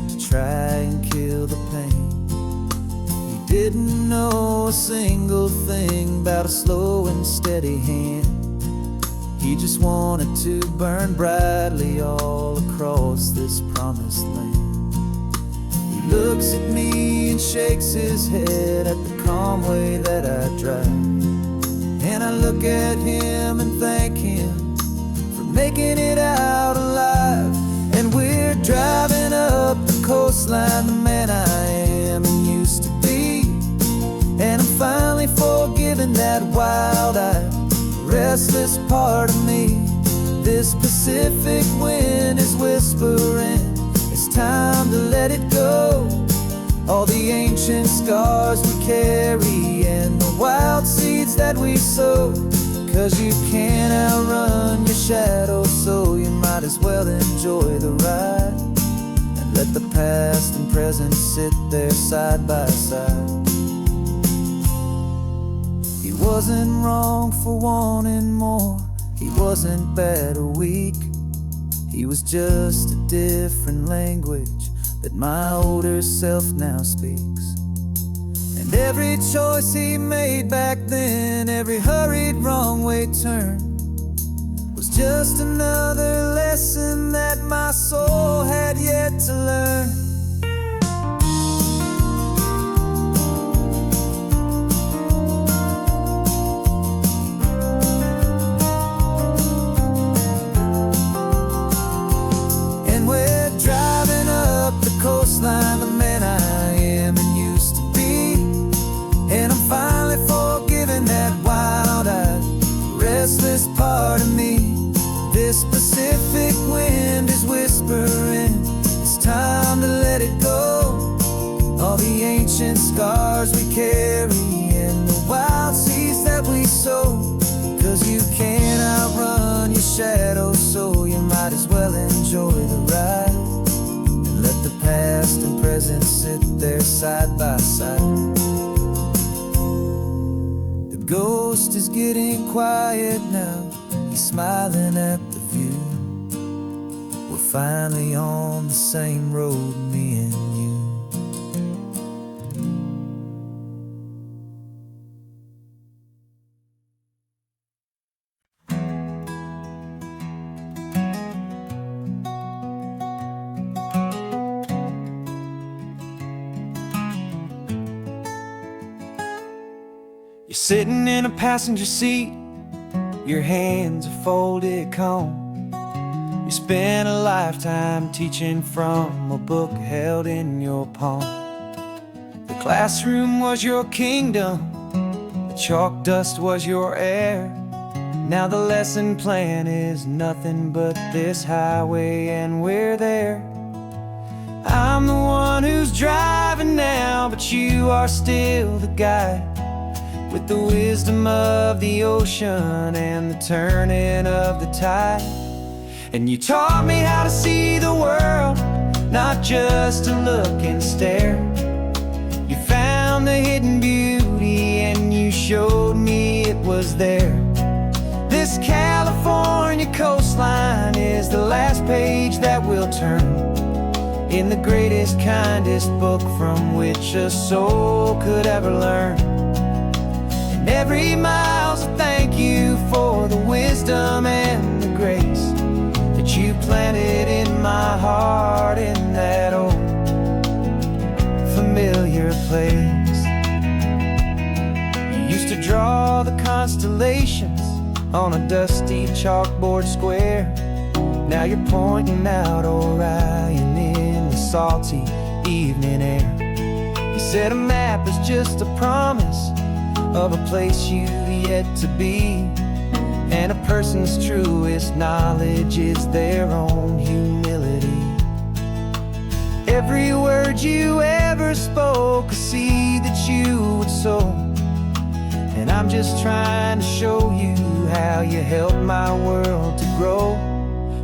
to try and kill the pain. We didn't know a single thing about a slow and steady hand. He just wanted to burn brightly all across this promised land. He looks at me and shakes his head at the calm way that I drive, and I look at him and thank him making it out alive. And we're driving up the coastline, the man I am and used to be. And I'm finally forgiving that wild-eyed, restless part of me. This Pacific wind is whispering, it's time to let it go. All the ancient scars we carry and the wild seeds that we sow. 'Cause you can't outrun your shadow, so you might as well enjoy the ride and let the past and present sit there side by side. He wasn't wrong for wanting more, he wasn't bad or weak. He was just a different language that my older self now speaks. And every choice he made back then, every hurried wrong way turn, was just another lesson that my soul had yet to learn. And we're driving up the coastline, the man I am and used to be. And I'm finally forgiving that wild-eyed, restless part of me. This Pacific wind is whispering, it's time to let it go. All the ancient scars we carry and the wild seeds that we sow. 'Cause you can't outrun your shadow, so you might as well enjoy the ride and let the past and present sit there side by side. The ghost is getting quiet now, he's smiling at the view. We're finally on the same road, me and you. You're sitting in a passenger seat, your hands are folded calm. You spent a lifetime teaching from a book held in your palm. The classroom was your kingdom, the chalk dust was your air. Now the lesson plan is nothing but this highway and we're there. I'm the one who's driving now, but you are still the guide, with the wisdom of the ocean and the turning of the tide. And you taught me how to see the world, not just to look and stare. You found the hidden beauty and you showed me it was there. This California coastline is the last page that we'll turn in the greatest, kindest book from which a soul could ever learn. And every mile's a thank you for the wisdom and the grace that you planted in my heart in that old familiar place. You used to draw the constellations on a dusty chalkboard square. Now you're pointing out Orion in the salty evening air. You said a map is just a promise of a place you've yet to be, and a person's truest knowledge is their own humility. Every word you ever spoke, a seed that you would sow, and I'm just trying to show you how you helped my world to grow.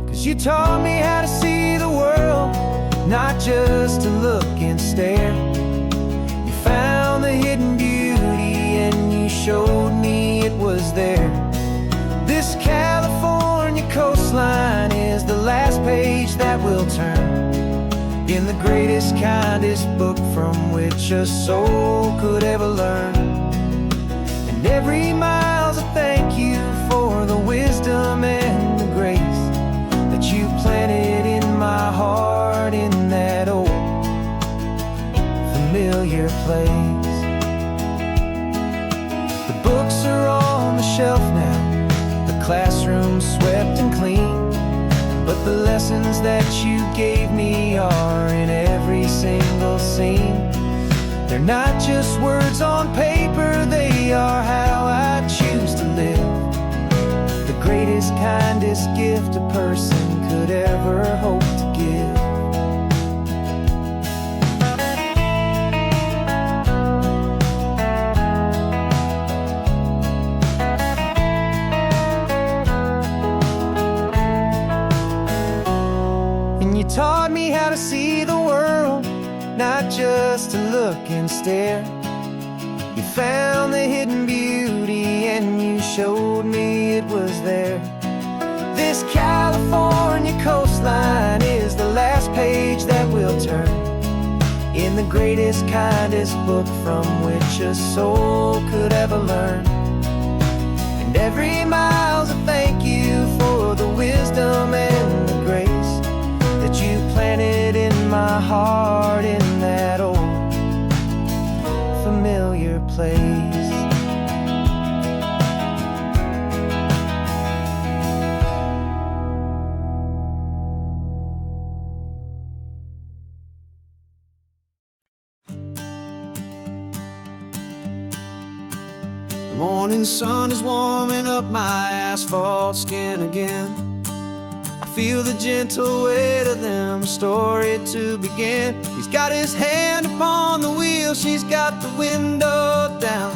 'Cause you taught me how to see the world, not just to look and stare. You found the hidden beauty and you showed me it was there. This California coastline is the last page that we'll turn in the greatest, kindest book from which a soul could ever learn. And every mile's a thank you for the wisdom and the grace that you planted in my heart in that old familiar place. The books are on the shelf now, the classroom swept and clean, but the lessons that you gave me are in every single scene. They're not just words on paper, they are how I choose to live. The greatest, kindest gift a person could ever hope to give. And you taught me how to see the world, not just to look and stare. You found the hidden beauty and you showed me it was there. This California coastline is the last page that we'll turn in the greatest, kindest book from which a soul could ever learn. And every mile's a thank you for the wisdom and the grace that you planted in my heart in that old familiar place. The morning sun is warming up my asphalt skin again. I feel the gentle weight of them, a story to begin. He's got his hand upon the wheel, she's got the window down.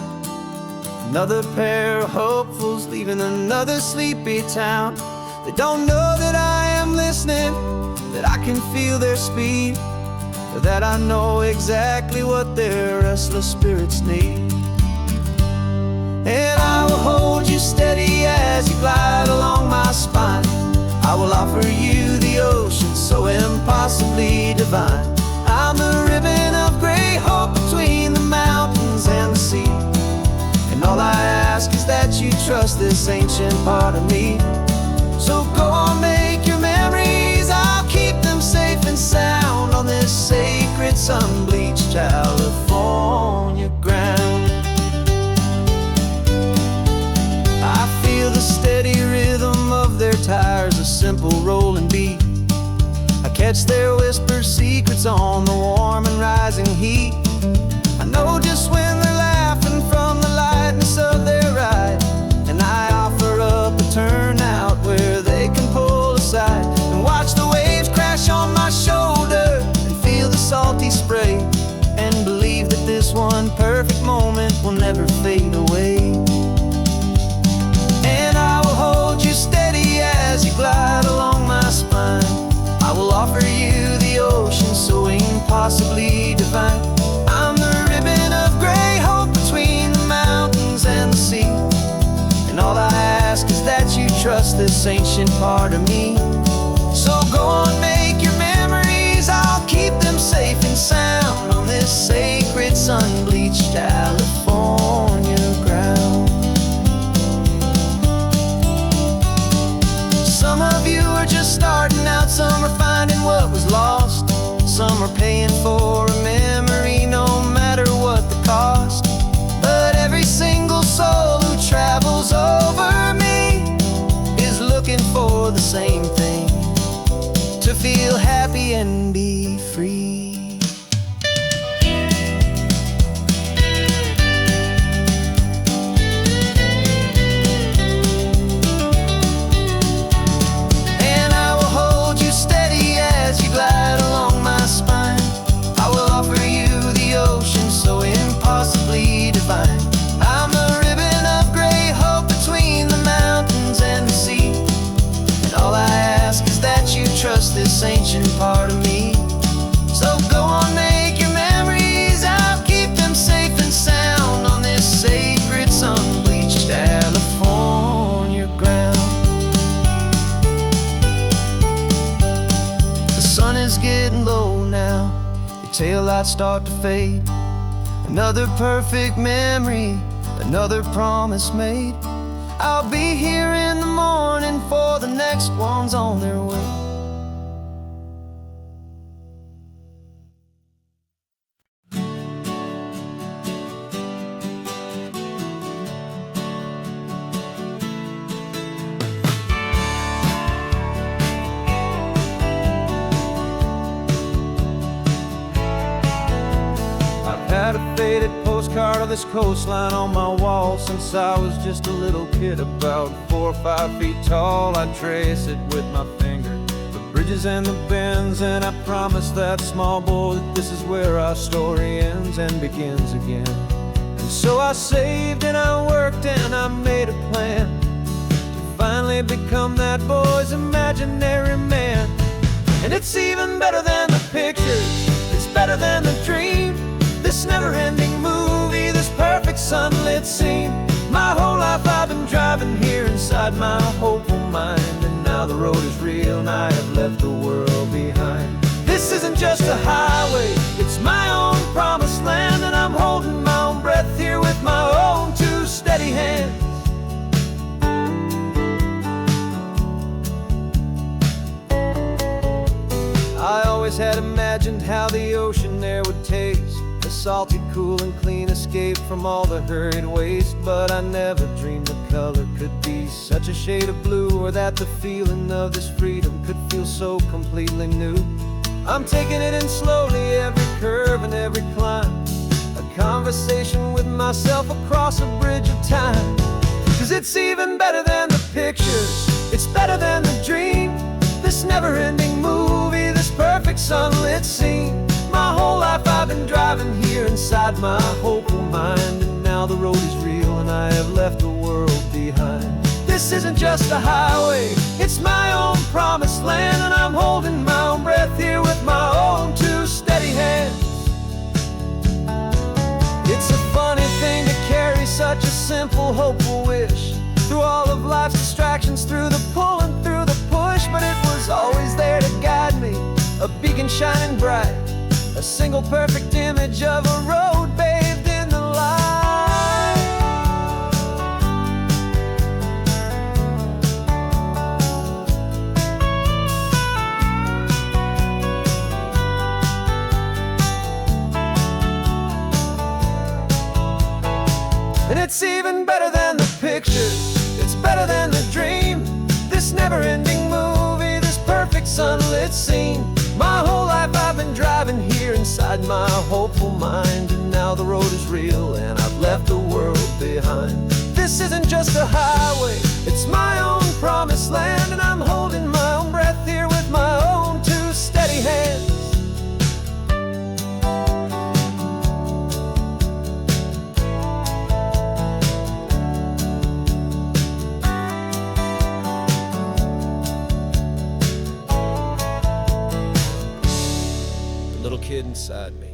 Another pair of hopefuls leaving another sleepy town. They don't know that I am listening, that I can feel their speed. that I know exactly what their restless spirits need. And I will hold you steady as you glide along my spine. I will offer you the ocean so impossibly divine. I'm the ribbon of gray hope between the mountains and the sea. And all I ask is that you trust this ancient part of me. So go on, make your memories, I'll keep them safe and sound on this sacred sun-bleached California ground. I feel the steady rhythm of their tires, a simple rolling beat. I catch their whispered secrets on the warm and rising heat. I know just when they're laughing from the lightness of their ride, and I offer up a turnout where they can pull aside and watch the waves crash on my shoulder and feel the salty spray, and believe that this one perfect moment will never fade away. And I will hold you steady as you glide along my spine. I will offer you the ocean so impossibly divine. I'm the ribbon of gray hope between the mountains and the sea. And all I ask is that you trust this ancient part of me. So go on, make your memories, I'll keep them safe and sound on this sacred sun-bleached California ground. Some of you are just starting out, some are finding what was lost, some are paying for a memory no matter what the cost. But every single soul who travels over me is looking for the same thing, to feel happy and be free. Glide along my spine. I will offer you the ocean so impossibly divine. I'm the ribbon of gray hope between the mountains and the sea. And all I ask is that you trust this ancient part of me. So go on, make your memories, I'll keep them safe and sound on this sacred sun-bleached California ground. The sun is getting low now, your taillights start to fade. Another perfect memory, another promise made. I'll be here in the morning for the next ones on their way. Had a faded postcard of this coastline on my wall since I was just a little kid, about 4 or 5 feet tall. I trace it with my finger, the bridges and the bends, and I promise that small boy that this is where our story ends and begins again. And so I saved and I worked and I made a plan to finally become that boy's imaginary man. And it's even better than the pictures, it's better than the dream. This never-ending movie, this perfect sunlit scene. My whole life I've been driving here inside my hopeful mind, and now the road is real and I have left the world behind. This isn't just a highway, it's my own promised land, and I'm holding my own breath here with my own 2 steady hands. I always had imagined how the ocean there would taste, a salty, cool and clean escape from all the hurried waste. But I never dreamed the color could be such a shade of blue, or that the feeling of this freedom could feel so completely new. I'm taking it in slowly, every curve and every climb, a conversation with myself across a bridge of time. 'Cause it's even better than the pictures, it's better than the dream. This never-ending movie, this perfect sunlit scene. My whole life I've been driving here inside my hopeful mind, and now the road is real and I have left the world behind. This isn't just a highway, it's my own promised land, and I'm holding my own breath here with my own 2 steps. steady hands. It's a funny thing to carry such a simple, hopeful wish through all of life's distractions, through the pull and through the push. But it was always there to guide me, a beacon shining bright, a single perfect image of a road bathed in the light. And it's even better than the picture, it's better than the dream. This never-ending movie, this perfect sunlit scene. My whole life I've been driving here inside my hopeful mind, and now the road is real and I've left the world behind. This isn't just a highway, it's my own promised land, and I'm holding my own breath here with my own two steady hands. Little kid inside me.